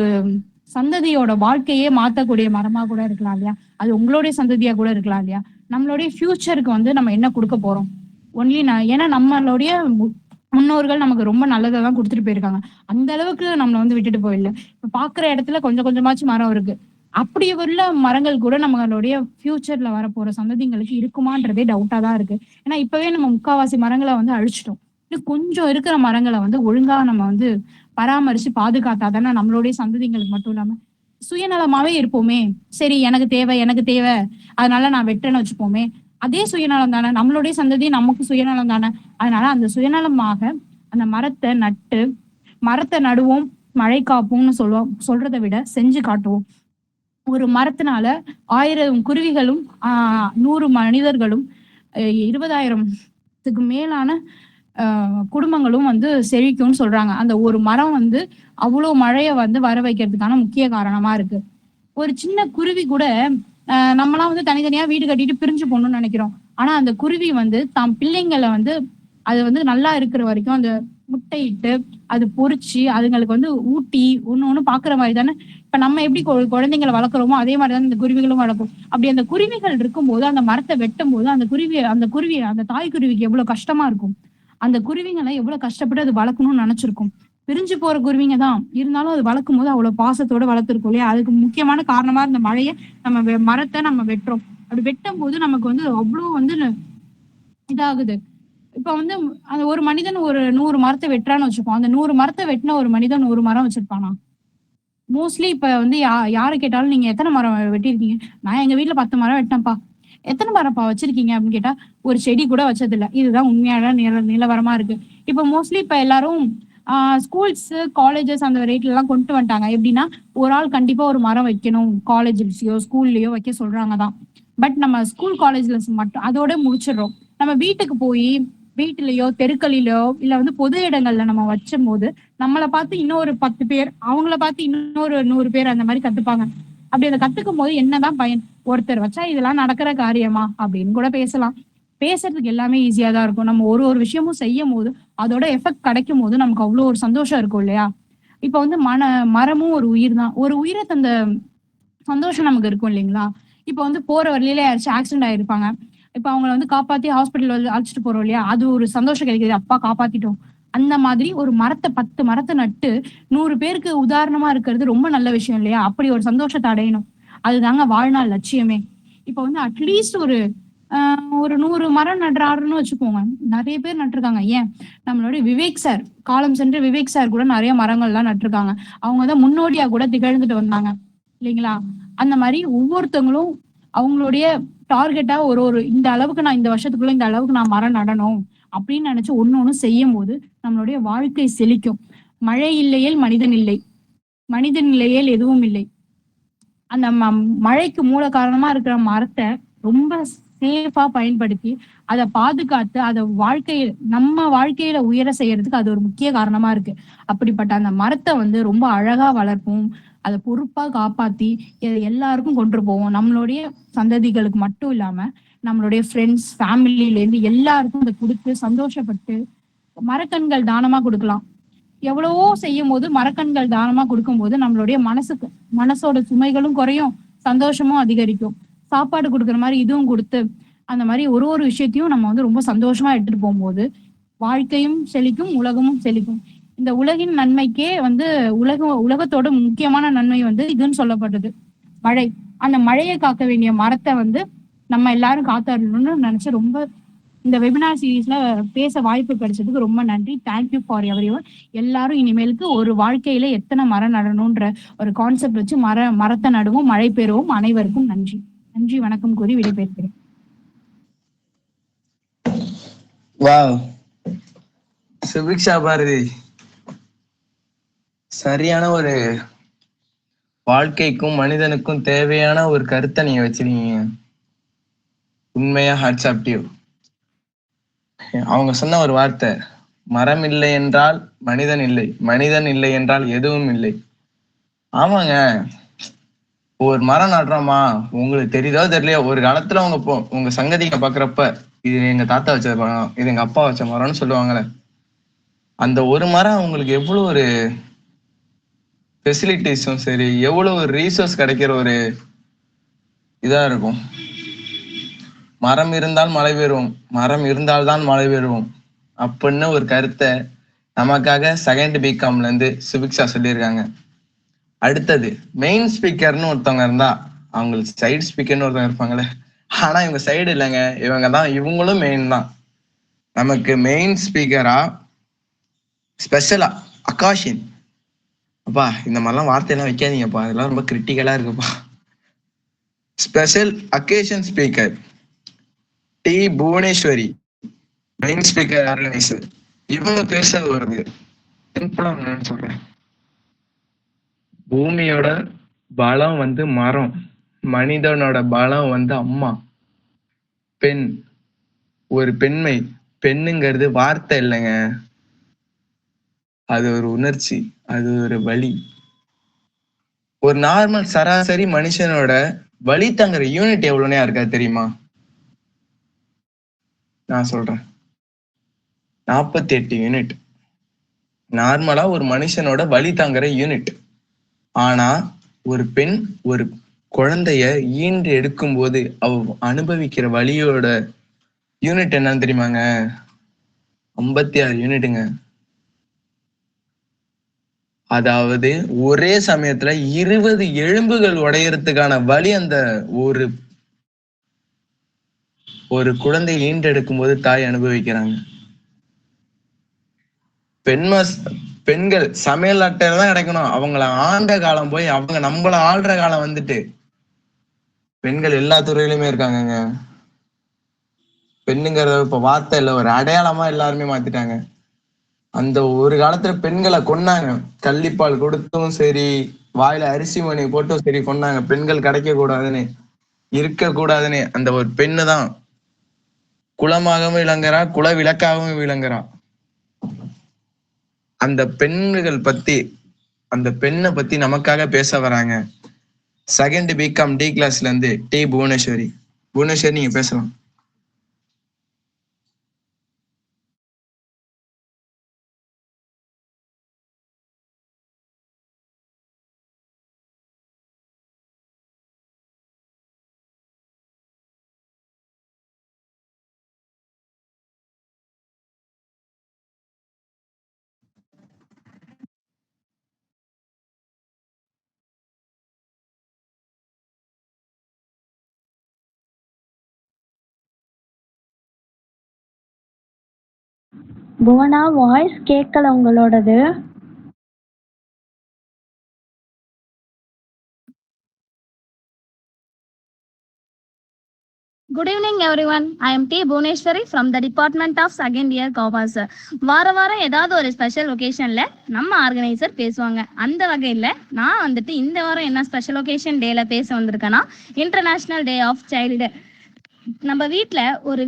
சந்ததியோட வாழ்க்கையே மாத்தக்கூடிய மரமா கூட இருக்கலாம் இல்லையா? அது உங்களுடைய சந்ததியா கூட இருக்கலாம் இல்லையா? நம்மளுடைய ஃபியூச்சருக்கு வந்து நம்ம என்ன கொடுக்க போறோம்? ஒன்லி ஏன்னா நம்மளுடைய முன்னோர்கள் நமக்கு ரொம்ப நல்லதை தான் கொடுத்துட்டு போயிருக்காங்க. அந்த அளவுக்கு நம்மளை வந்து விட்டுட்டு போயிடல. இப்ப பாக்குற இடத்துல கொஞ்சம் கொஞ்சமாச்சும் மரம் இருக்கு. அப்படி உள்ள மரங்கள் கூட நம்மளுடைய ஃபியூச்சர்ல வரப்போற சந்ததிங்களுக்கு இருக்குமான்றதே டவுட்டா தான் இருக்கு. ஏன்னா இப்பவே நம்ம முக்காவாசி மரங்களை வந்து அழிச்சிட்டோம். இன்னும் கொஞ்சம் இருக்கிற மரங்களை வந்து ஒழுங்கா நம்ம வந்து பராமரிச்சு பாதுகாத்தாதானே நம்மளுடைய சந்ததிங்களுக்கு மட்டும் இல்லாம சுயநலமாவே இருப்போமே. சரி எனக்கு தேவை அதனால நான் வெட்டேன்னு வச்சுப்போமே. அதே சுயநலம் தானே. நம்மளுடைய சந்ததி நமக்கு சுயநலம் தானே. அதனால அந்த சுயநலமாக அந்த மரத்தை நடுவோம், மழை காப்போம்னு சொல்றதை விட செஞ்சு காட்டுவோம். ஒரு மரத்தினால 1000 குருவிகளும் 100 மனிதர்களும் 20,000த்துக்கு மேலான குடும்பங்களும் வந்து செழிக்கும்னு சொல்றாங்க. அந்த ஒரு மரம் வந்து அவ்வளவு மழையை வந்து வர வைக்கிறதுக்கான முக்கிய காரணமா இருக்கு. ஒரு சின்ன குருவி கூட நம்மலாம் வந்து தனித்தனியா வீடு கட்டிட்டு பிரிஞ்சு போகணும்னு நினைக்கிறோம். ஆனா அந்த குருவி வந்து தாம் பிள்ளைங்களை வந்து அது வந்து நல்லா இருக்கிற வரைக்கும் அந்த முட்டையிட்டு அது பொறிச்சு அதுங்களுக்கு வந்து ஊட்டி ஒண்ணு பாக்குற மாதிரி தானே. இப்ப நம்ம எப்படி குழந்தைங்களை வளர்க்குறோமோ அதே மாதிரிதான் இந்த குருவிகளும் வளர்க்கும். அப்படி அந்த குருவிகள் இருக்கும்போது அந்த மரத்தை வெட்டும் போது அந்த தாய் குருவிக்கு எவ்வளவு கஷ்டமா இருக்கும். அந்த குருவிங்களை எவ்வளவு கஷ்டப்பட்டு அது வளர்க்கணும்னு நினைச்சிருக்கும். பிரிஞ்சு போற குருவிங்க தான் இருந்தாலும் அது வளர்க்கும் போது அவ்வளவு பாசத்தோட வளர்த்துருக்கோம் இல்லையா? அதுக்கு முக்கியமான காரணமா இந்த மழையை மரத்தை நம்ம வெட்டுறோம். அப்படி வெட்டும் போது நமக்கு வந்து அவ்வளவு வந்து இதாகுது. இப்ப வந்து அந்த ஒரு மனிதன் ஒரு 100 மரத்தை வெட்டுறான்னு வச்சுப்போம். அந்த 100 மரத்தை வெட்டின ஒரு மனிதன் 100 மரம் வச்சிருப்பானா? மோஸ்ட்லி இப்ப வந்து யாரை கேட்டாலும் நீங்க எத்தனை மரம் வெட்டியிருக்கீங்க? நான் எங்க வீட்ல 10 மரம் வெட்டினேன்ப்பா. எத்தனை மரம்ப்பா வச்சிருக்கீங்க அப்படின்னு கேட்டா, ஒரு செடி கூட வச்சதில்ல. இதுதான் உண்மையான நிலவரமா இருக்கு. இப்ப மோஸ்ட்லி இப்ப எல்லாரும் ஸ்கூல்ஸ், காலேஜஸ் அந்த ரேட்ல எல்லாம் கொண்டு வந்துட்டாங்க. எப்படின்னா, ஒரு ஆள் கண்டிப்பா ஒரு மரம் வைக்கணும். காலேஜ்லயோ, ஸ்கூல்லயோ வைக்க சொல்றாங்கதான். பட் நம்ம ஸ்கூல், காலேஜ்ல மட்டும் அதோட முடிச்சிடுறோம். நம்ம வீட்டுக்கு போய் வீட்டுலயோ, தெருக்களிலோ, இல்ல வந்து பொது இடங்கள்ல நம்ம வச்சும் போது நம்மளை பார்த்து இன்னொரு 10 பேர், அவங்கள பார்த்து இன்னொரு 100 பேர் அந்த மாதிரி கத்துப்பாங்க. அப்படி அதை கத்துக்கும் போது என்னதான் பயன்? ஒருத்தர் வச்சா இதெல்லாம் நடக்கிற காரியமா அப்படின்னு கூட பேசலாம். பேசுறதுக்கு எல்லாமே ஈஸியா தான் இருக்கும். நம்ம ஒரு ஒரு விஷயமும் செய்யும் போது அதோட எஃபெக்ட் கிடைக்கும் போது நமக்கு அவ்வளவு ஒரு சந்தோஷம் இருக்கும் இல்லையா? இப்ப வந்து மரமும் ஒரு உயிர் தான். ஒரு உயிரை தந்த சந்தோஷம் நமக்கு இருக்கும் இல்லைங்களா? இப்ப வந்து போற வழியில யாராச்சும் ஆக்சிடென்ட் ஆயிருப்பாங்க. இப்ப அவங்களை வந்து காப்பாத்தி ஹாஸ்பிட்டல் வந்து அழைச்சிட்டு போறோம் இல்லையா? அது ஒரு சந்தோஷம் கிடைக்குது. அப்பா காப்பாத்திட்டோம். அந்த மாதிரி ஒரு மரத்தை 10 மரத்தை நட்டு 100 பேருக்கு உதாரணமா இருக்கிறது ரொம்ப நல்ல விஷயம் இல்லையா? அப்படி ஒரு சந்தோஷத்தை அடையணும். அதுதாங்க வாழ்நாள் லட்சியமே. இப்ப வந்து அட்லீஸ்ட் ஒரு 100 மரம் நடுறாருன்னு வச்சுக்கோங்க. நிறைய பேர் நட்டிருக்காங்க. ஏன் நம்மளுடைய விவேக் சார், காலம் சென்று விவேக் சார் கூட நிறைய மரங்கள் எல்லாம் நட்டிருக்காங்க. அவங்கதான் முன்னோடியா கூட திகழ்ந்துட்டு வந்தாங்க இல்லைங்களா? அந்த மாதிரி ஒவ்வொருத்தவங்களும் அவங்களுடைய டார்கெட்டா ஒரு இந்த அளவுக்கு நான் இந்த வருஷத்துக்குள்ள இந்த அளவுக்கு நான் மரம் நடணும் அப்படின்னு நினைச்சு ஒண்ணு செய்யும் போது நம்மளுடைய வாழ்க்கை செழிக்கும். மழை இல்லையேல் மனிதன் இல்லை, மனிதன் இல்லையேல் எதுவும் இல்லை. அந்த மழைக்கு மூல காரணமா இருக்கிற மரத்தை ரொம்ப சேஃபா பயன்படுத்தி அதை பாதுகாத்து அதை நம்ம வாழ்க்கையில உயர செய்யறதுக்கு அது ஒரு முக்கிய காரணமா இருக்கு. அப்படிப்பட்ட அந்த மரத்தை வந்து ரொம்ப அழகா வளர்ப்போம். அதை பொறுப்பா காப்பாத்தி எல்லாருக்கும் கொண்டு போவோம். நம்மளுடைய சந்ததிகளுக்கு மட்டும் இல்லாம நம்மளுடைய ஃப்ரெண்ட்ஸ், ஃபேமிலில இருந்து எல்லாருக்கும் அதை கொடுத்து சந்தோஷப்பட்டு மரக்கன்கள் தானமா கொடுக்கலாம். எவ்வளவோ செய்யும் போது மரக்கன்கள் தானமா கொடுக்கும் போது நம்மளுடைய மனசோட சுமைகளும் குறையும், சந்தோஷமும் அதிகரிக்கும். சாப்பாடு கொடுக்குற மாதிரி இதுவும் கொடுத்து அந்த மாதிரி ஒரு விஷயத்தையும் நம்ம வந்து ரொம்ப சந்தோஷமா எடுத்துட்டு போகும்போது வாழ்க்கையும் செழிக்கும், உலகமும் செழிக்கும். இந்த உலகின் நன்மைக்கே வந்து உலகத்தோட முக்கியமான நன்மை வந்து இதுன்னு சொல்லப்பட்டது மழை. அந்த மழையை காக்க வேண்டிய மரத்தை வந்து நம்ம எல்லாரும் காத்தரணும்னு நினைச்சு ரொம்ப இந்த வெபினார் சீரீஸ்ல பேச வாய்ப்பு கிடைச்சதுக்கு ரொம்ப நன்றி. Thank you for everyone. எல்லாரும் இனிமேலுக்கு ஒரு வாழ்க்கையில எத்தனை மரம் நடணும்ன்ற ஒரு கான்செப்ட் வச்சு மரத்தை நடுவோம், மழை பெறுவோம். அனைவருக்கும் நன்றி. நன்றி, வணக்கம் கூறி விடைபெறுகிறேன். வாவ், சுபிக்ஷா பாரதி, சரியான ஒரு வாழ்க்கைக்கும் மனிதனுக்கும் தேவையான ஒரு கருத்தை நீங்க வச்சிருக்கீங்க. உண்மையா ஹாட்ஸ் ஆஃப் டு யூ. அவங்க சொன்ன ஒரு வார்த்தை, மரம் இல்லை என்றால் மனிதன் இல்லை, மனிதன் இல்லை என்றால் எதுவும் இல்லை. ஆமாங்க, ஒரு மரம் நடுறோமா, உங்களுக்கு தெரியுதோ தெரியலையோ, ஒரு காலத்துல உங்க சங்கதிங்க பாக்குறப்ப இது எங்க தாத்தா வச்ச மரம், இது எங்க அப்பா வச்ச மரம்னு சொல்லுவாங்கல்ல, அந்த ஒரு மரம் உங்களுக்கு எவ்வளவு ஒரு ஃபெசிலிட்டிஸும் சரி, எவ்வளவு ஒரு ரீசோர்ஸ் கிடைக்கிற ஒரு இதா இருக்கும். மரம் இருந்தால் மழை பெறுவோம், மரம் இருந்தால்தான் மழை பெறுவோம் அப்படின்னு ஒரு கருத்தை நமக்காக செகண்ட் பிகாம்ல இருந்து சுபிக்ஷா சொல்லியிருக்காங்க. அடுத்தது மெயின் ஸ்பீக்கர்னு ஒருத்தவங்க இருந்தா, அவங்களுக்கு சைடு ஸ்பீக்கர்னு ஒருத்தவங்க இருப்பாங்களே, ஆனா இவங்க சைடு இல்லைங்க, இவங்களும் மெயின் தான். நமக்கு மெயின் ஸ்பீக்கரா ஸ்பெஷலா அகாஷின், அப்பா இந்த மாதிரிலாம் வார்த்தையெல்லாம் வைக்காதீங்கப்பா, அதெல்லாம் ரொம்ப கிரிட்டிக்கலா இருக்குப்பா. Special occasion speaker T Bhuvaneswari, main speaker organiser. இவங்க பேசுறது வருது சொல்றேன். பூமியோட பலம் வந்து மரம், மனிதனோட பலம் வந்து அம்மா, பெண், ஒரு பெண்மை. பெண்ணுங்கிறது வார்த்தை இல்லைங்க, அது ஒரு உணர்ச்சி, அது ஒரு வலி. ஒரு நார்மல் சராசரி மனுஷனோட வலி தாங்குற யூனிட் எவ்வளவுனே இருக்காது தெரியுமா? நான் சொல்றேன், 48 யூனிட் நார்மலா ஒரு மனுஷனோட வலி தாங்குற யூனிட். ஆனா ஒரு பெண் ஒரு குழந்தைய ஈன்று எடுக்கும் போது அவ அனுபவிக்கிற வலியோட யூனிட் என்னன்னு தெரியுமாங்க? 56 யூனிட்டுங்க. அதாவது ஒரே சமயத்துல 20 எலும்புகள் உடையறதுக்கான வலி அந்த ஒரு குழந்தை ஈண்டெடுக்கும் போது தாய் அனுபவிக்கிறாங்க. பெண்கள் சமையல் அட்டையில தான் கிடைக்கணும். அவங்கள ஆண்ட காலம் போய் அவங்க நம்மள ஆள்ற காலம் வந்துட்டு. பெண்கள் எல்லா துறையிலுமே இருக்காங்கங்க. பெண்ணுங்கிறத இப்ப வார்த்தை இல்ல, ஒரு அடையாளமா எல்லாருமே மாத்திட்டாங்க. அந்த ஒரு காலத்துல பெண்களை கொன்னாங்க. கள்ளிப்பால் கொடுத்தும் சரி, வாயில அரிசி மணி போட்டும் சரி கொன்னாங்க. பெண்கள் கிடைக்க கூடாதுன்னு, இருக்க கூடாதுன்னு. அந்த ஒரு பெண்ணு தான் குலமாகவும் விளங்குறா, குல விளக்காகவும் விளங்குறா. அந்த பெண்கள் பத்தி, அந்த பெண்ணை பத்தி நமக்காக பேச வராங்க. செகண்ட் பிகாம் டி கிளாஸ்ல இருந்து டி புவனேஸ்வரி. புவனேஸ்வரி, நீங்க பேசலாம். புவனா, வாய்ஸ் கேட்கல உங்களோடது. Good evening everyone. I am T. Bhuneshwari from the Department of Second Year Commerce. வாரம் ஏதாவது ஒரு ஸ்பெஷல் ஒகேஷன்ல நம்ம ஆர்கனைசர் பேசுவாங்க. அந்த வகையில நான் வந்துட்டு இந்த வாரம் என்ன ஸ்பெஷல் ஒகேஷன் டேல பேச வந்திருக்கேன்னா, இன்டர்நேஷனல் டே ஆஃப் சைல்டு. நம்ம வீட்டுல ஒரு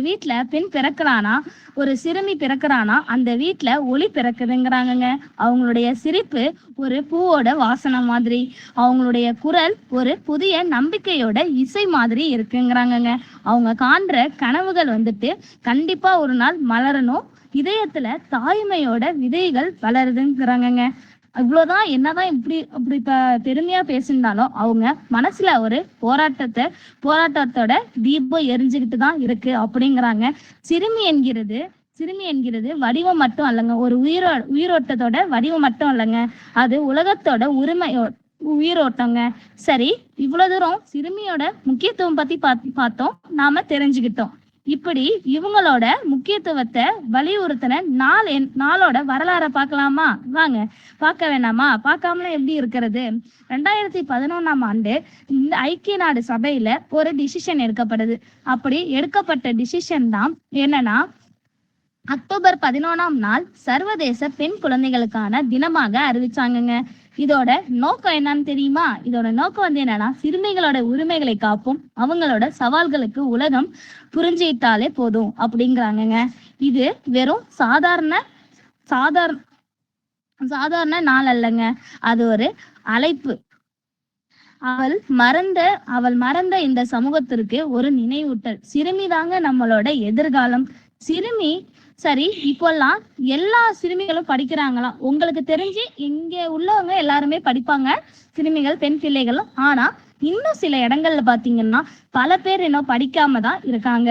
வீட்டுல பெண் பிறக்கிறானா, ஒரு சிறுமி பிறக்கிறானா, அந்த வீட்டுல ஒளி பிறக்குதுங்கிறாங்கங்க. அவங்களுடைய சிரிப்பு ஒரு பூவோட வாசனை மாதிரி, அவங்களுடைய குரல் ஒரு புதிய நம்பிக்கையோட இசை மாதிரி இருக்குங்கிறாங்கங்க. அவங்க காண்ற கனவுகள் வந்துட்டு கண்டிப்பா ஒரு நாள் மலரணும், இதயத்துல தாய்மையோட விதைகள் வளருதுங்கிறாங்கங்க. இவ்வளவுதான். என்னதான் அப்படி பெருமையா பேசியிருந்தாலும் அவங்க மனசுல ஒரு போராட்டத்தோட தீபம் எரிஞ்சுக்கிட்டு தான் இருக்கு அப்படிங்கிறாங்க. சிறுமி என்கிறது வடிவம் மட்டும் அல்லங்க, ஒரு உயிரோட்டத்தோட வடிவம் மட்டும் அல்லங்க, அது உலகத்தோட உயிரோட்டங்க. சரி, இவ்வளவு தூரம் சிறுமியோட முக்கியத்துவம் பத்தி பார்த்தோம், நாம தெரிஞ்சுக்கிட்டோம். இப்படி இவங்களோட முக்கியத்துவத்தை வலியுறுத்தின நாளோட வரலாறை பார்க்கலாமா? வாங்க. பார்க்க வேணாமா? பார்க்காமல எப்படி இருக்கிறது? 2011ஆம் ஆண்டு இந்த ஐக்கிய நாடு சபையில ஒரு டிசிஷன் எடுக்கப்படுது. அப்படி எடுக்கப்பட்ட டிசிஷன் தான் என்னன்னா, அக்டோபர் 11ஆம் நாள் சர்வதேச பெண் குழந்தைகளுக்கான தினமாக அறிவிச்சாங்கங்க. இதோட நோக்கம் என்னன்னு தெரியுமா? இதோட நோக்கம் வந்து என்னன்னா, சிறுமிகளோட உரிமைகளை காப்போம், அவங்களோட சவால்களுக்கு உலகம் புரிஞ்சிட்டாலே போதும் அப்படிங்கிறாங்கங்க. இது வெறும் சாதாரண நாள் அல்லங்க, அது ஒரு அழைப்பு. அவள் மறந்த இந்த சமூகத்திற்கு ஒரு நினைவூட்டல். சிறுமி தாங்க நம்மளோட எதிர்காலம். சிறுமி சரி, இப்போல்லாம் எல்லா சிறுமிகளும் படிக்கிறாங்களாம். உங்களுக்கு தெரிஞ்சு இங்க உள்ளவங்க எல்லாருமே படிப்பாங்க, சிறுமிகள், பெண் பிள்ளைகளும். ஆனா இன்னும் சில இடங்கள்ல பாத்தீங்கன்னா பல பேர் இன்னும் படிக்காம தான் இருக்காங்க.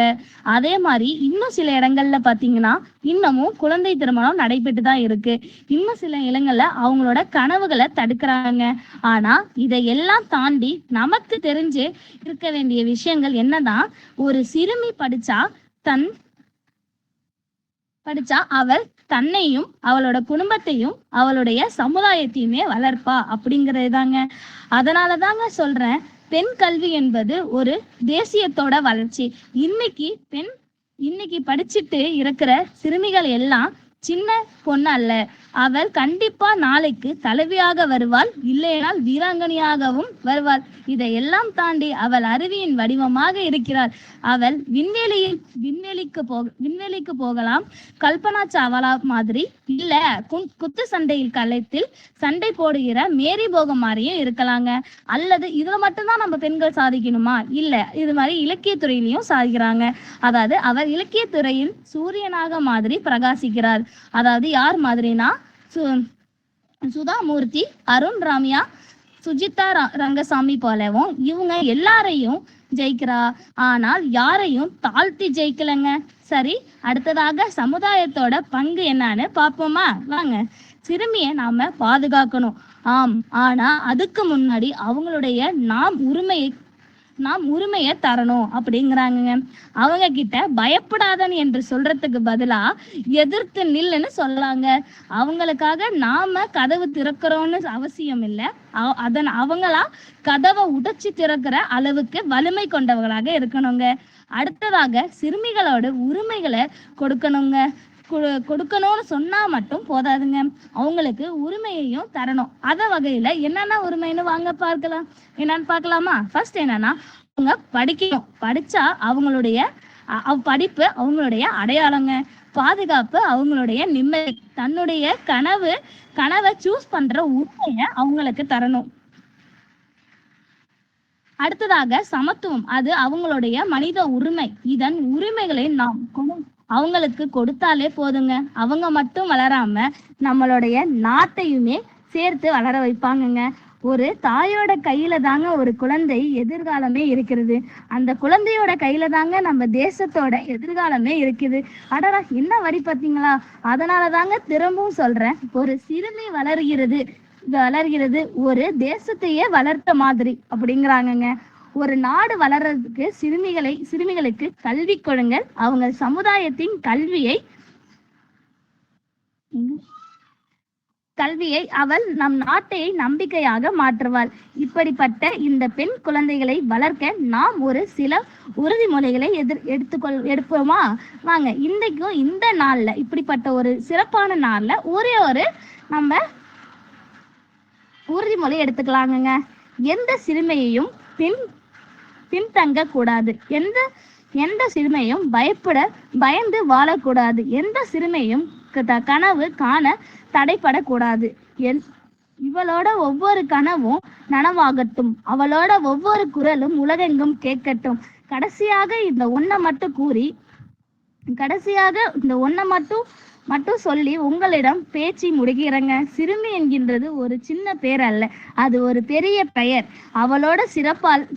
அதே மாதிரி இன்னும் சில இடங்கள்ல பாத்தீங்கன்னா இன்னமும் குழந்தை திருமணம் நடைபெற்று தான் இருக்கு. இன்னும் சில இடங்கள்ல அவங்களோட கனவுகளை தடுக்கிறாங்க. ஆனா இதையெல்லாம் தாண்டி நமக்கு தெரிஞ்சு இருக்க வேண்டிய விஷயங்கள் என்னதான், ஒரு சிறுமி படிச்சா அவள் தன்னையும் அவளோட குடும்பத்தையும் அவளுடைய சமுதாயத்தையுமே வளர்ப்பா அப்படிங்கிறது தாங்க. அதனாலதாங்க சொல்றேன், பெண் கல்வி என்பது ஒரு தேசியத்தோட வளர்ச்சி. இன்னைக்கு படிச்சுட்டு இருக்கிற சிறுமிகள் எல்லாம் சின்ன பொண்ணு அல்ல, அவள் கண்டிப்பா நாளைக்கு தலைவியாக வருவாள், இல்லையென்றால் வீராங்கனையாகவும் வருவாள். இதையெல்லாம் தாண்டி அவள் அறிவியின் வடிவமாக இருக்கிறாள். அவள் விண்வெளிக்கு போகலாம், கல்பனா சாவ்லா மாதிரி இல்ல, குத்து களத்தில் சண்டை போடுகிற மேரி போகம் மாதிரியும் இருக்கலாங்க. அல்லது இதுல மட்டும்தான் நம்ம பெண்கள் சாதிக்கணுமா? இல்ல, இது மாதிரி இலக்கியத்துறையிலையும் சாதிக்கிறாங்க. அதாவது அவர் இலக்கியத்துறையில் சூரியனாக மாதிரி பிரகாசிக்கிறார். அதாவது யார் மாதிரினா, சுதா மூர்த்தி, அருண் ராமியா, சுஜிதா ரங்கசாமி போலவும் இவங்க எல்லாரையும் ஜெயிக்கிறா. ஆனால் யாரையும் தாழ்த்தி ஜெயிக்கலங்க. சரி, அடுத்ததாக சமுதாயத்தோட பங்கு என்னன்னு பார்ப்போமா? வாங்க. சிறுமியை நாம பாதுகாக்கணும், ஆம். ஆனா அதுக்கு முன்னாடி அவங்களுடைய நாம் உரிமையை தரணும் அப்படிங்கிறாங்க. அவங்க கிட்ட பயப்படாதன் என்று சொல்றதுக்கு பதிலா எதிர்த்து நில்லுன்னு சொல்லாங்க. அவங்களுக்காக நாம கதவு திறக்கிறோம்னு அவசியம் இல்லை. அவங்களா கதவை உடைச்சி திறக்கிற அளவுக்கு வலிமை கொண்டவர்களாக இருக்கணுங்க. அடுத்ததாக சிறுமிகளோட உரிமைகளை கொடுக்கணும்னு சொன்னா மட்டும் போதாதுங்க, அவங்களுக்கு உரிமையையும் தரணும். அத வகையில என்னென்ன உரிமைன்னு வாங்க பார்க்கலாம். என்னன்னு பார்க்கலாமா? ஃபர்ஸ்ட் என்னன்னா, அவங்க படிக்கணும். படிச்சா அவங்களுடைய படிப்பு அவங்களுடைய அடையாளங்க. பாதுகாப்பு அவங்களுடைய நிம்மதி. தன்னுடைய கனவை சூஸ் பண்ற உரிமைய அவங்களுக்கு தரணும். அடுத்ததாக சமத்துவம், அது அவங்களுடைய மனித உரிமை. இதன் உரிமைகளை நாம் அவங்களுக்கு கொடுத்தாலே போதுங்க. அவங்க மட்டும் வளராம நம்மளுடைய நாட்டையுமே சேர்த்து வளர வைப்பாங்கங்க. ஒரு தாயோட கையில தாங்க ஒரு குழந்தை எதிர்காலமே இருக்கிறது. அந்த குழந்தையோட கையில தாங்க நம்ம தேசத்தோட எதிர்காலமே இருக்குது. அடடா, என்ன வரி பார்த்தீங்களா? அதனால தாங்க திரும்பவும் சொல்றேன், ஒரு சிறுமி வளர்கிறது ஒரு தேசத்தையே வளர்த்த மாதிரி அப்படிங்கிறாங்கங்க. ஒரு நாடு வளர்றதுக்கு சிறுமிகளுக்கு கல்வி கொடுங்கள். அவங்க சமுதாயத்தின் கல்வியை அவள் நம் நாட்டையை நம்பிக்கையாக மாற்றுவாள். இப்படிப்பட்ட இந்த பெண் குழந்தைகளை வளர்க்க நாம் ஒரு சில உறுதிமொழிகளை எடுப்போமா? வாங்க, இன்றைக்கும் இந்த நாள்ல, இப்படிப்பட்ட ஒரு சிறப்பான நாள்ல ஒரே ஒரு நம்ம உறுதிமொழி எடுத்துக்கலாங்க. எந்த சிறுமையையும் பின்தங்க கூடாது. எந்த சிறுமையும் பயந்து வாழக்கூடாது. எந்த சிறுமையும் கனவு காண தடைப்படக்கூடாது. இவளோட ஒவ்வொரு கனவும் நனவாகட்டும். அவளோட ஒவ்வொரு குரலும் உலகெங்கும் கேட்கட்டும். கடைசியாக இந்த ஒன்றை மட்டும் சொல்லி உங்களிடம் பேச்சு முடிகிறேங்க. சிறுமி என்கின்றது ஒரு சின்ன பேர் அல்ல, அது ஒரு பெரிய பெயர். அவளோட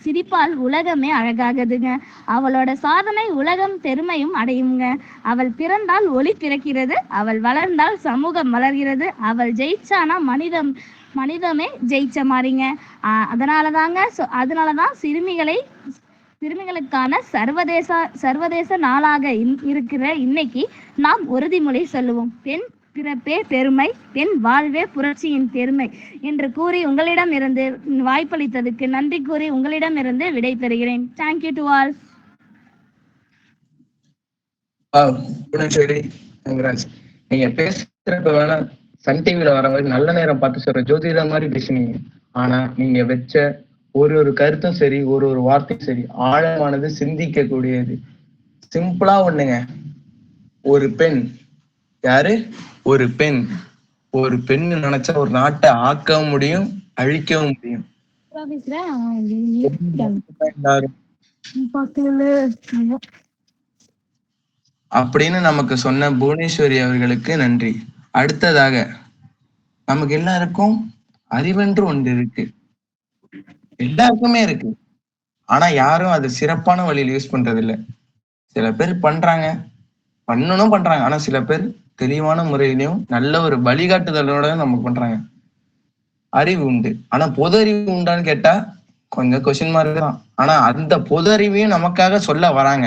சிரிப்பால் உலகமே அழகாகுதுங்க. அவளோட சாதனை உலகம் பெருமையும் அடையுங்க. அவள் பிறந்தால் ஒளி பிறக்கிறது. அவள் வளர்ந்தால் சமூகம் வளர்கிறது. அவள் ஜெயிச்சானா மனிதமே ஜெயிச்ச மாதிரிங்க. அதனாலதான் சிறுமிகளுக்கான சர்வதேச நாளாக இருக்கிற இன்னைக்கு நாம் உறுதிமொழி சொல்லுவோம். பெண் பிறப்பே பெருமை, பெண் வாழ்வே புரட்சியின் பெருமை என்று கூறி உங்களிடம் இருந்து வாய்ப்பளித்ததுக்கு நன்றி கூறி உங்களிடம் இருந்து விடை பெறுகிறேன். Thank you to all. நீங்க பேசுறப்ப வேணா சன் டிவில வர மாதிரி நல்ல நேரம் பார்த்து சொல்ற ஜோதிடா மாதிரி பேசுனீங்க. ஆனா நீங்க வச்ச ஒரு கருத்தும் சரி, ஒரு வார்த்தையும் சரி, ஆழமானது, சிந்திக்க கூடியது. சிம்பிளா ஒண்ணுங்க, ஒரு பெண் யாரு? ஒரு பெண் நினைச்சா ஒரு நாட்டை ஆக்கவும் முடியும், அழிக்கவும் முடியும். அப்படின்னு நமக்கு சொன்ன புவனேஸ்வரி அவர்களுக்கு நன்றி. அடுத்ததாக, நமக்கு எல்லாருக்கும் அறிவென்று ஒன்று இருக்கு, எல்லாருக்குமே இருக்கு. ஆனா யாரும் அது சிறப்பான வழியில் யூஸ் பண்றது இல்லை. சில பேர் பண்ணணும் பண்றாங்க. ஆனா சில பேர் தெளிவான முறையிலையும் நல்ல ஒரு வழிகாட்டுதலோட நமக்கு பண்றாங்க. அறிவு உண்டு, ஆனா பொது அறிவு உண்டான்னு கேட்டா கொஞ்சம் கொஸ்டின் மார்க் தான். ஆனா அந்த பொது அறிவையும் நமக்காக சொல்ல வராங்க.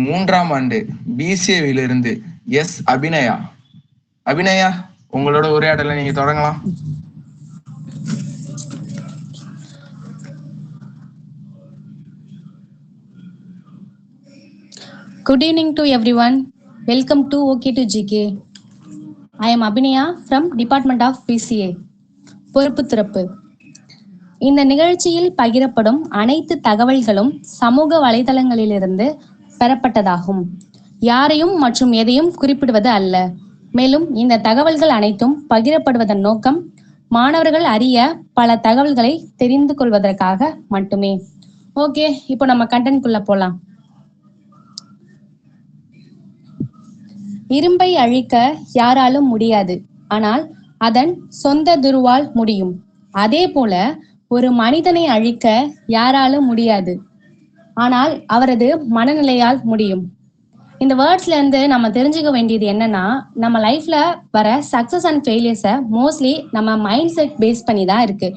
3ஆம் ஆண்டு BCA இருந்து எஸ் அபிநயா, உங்களோட உரையாடலை நீங்க தொடங்கலாம். Good evening to everyone. Welcome to OK to GK. I am Abhinaya from Department of BCA. பொறுப்பு திறப்பு. இந்த நிகழ்ச்சியில் பகிரப்படும் அனைத்து தகவல்களும் சமூக வலைதளங்களிலிருந்து பெறப்பட்டதாகும். யாரையும் மற்றும் எதையும் குறிப்பிடுவது அல்ல. மேலும் இந்த தகவல்கள் அனைத்தும் பகிரப்படுவதன் நோக்கம் மாணவர்கள் அறிய பல தகவல்களை தெரிந்து கொள்வதற்காக மட்டுமே. ஓகே, இப்போ நம்ம கண்டென்ட்குள்ள போலாம். இரும்பை அழிக்க யாராலும் முடியாது, ஆனால் அதன் சொந்த துருவால் முடியும். அதே போல ஒரு மனிதனை அழிக்க யாராலும் முடியாது, ஆனால் அவரது மனநிலையால் முடியும். இந்த வேர்ட்ஸ்ல இருந்து நம்ம தெரிஞ்சுக்க வேண்டியது என்னன்னா, நம்ம லைஃப்ல வர சக்சஸ் அண்ட் ஃபெயிலியர்ஸை மோஸ்ட்லி நம்ம மைண்ட் செட் பேஸ் பண்ணி தான் இருக்கு.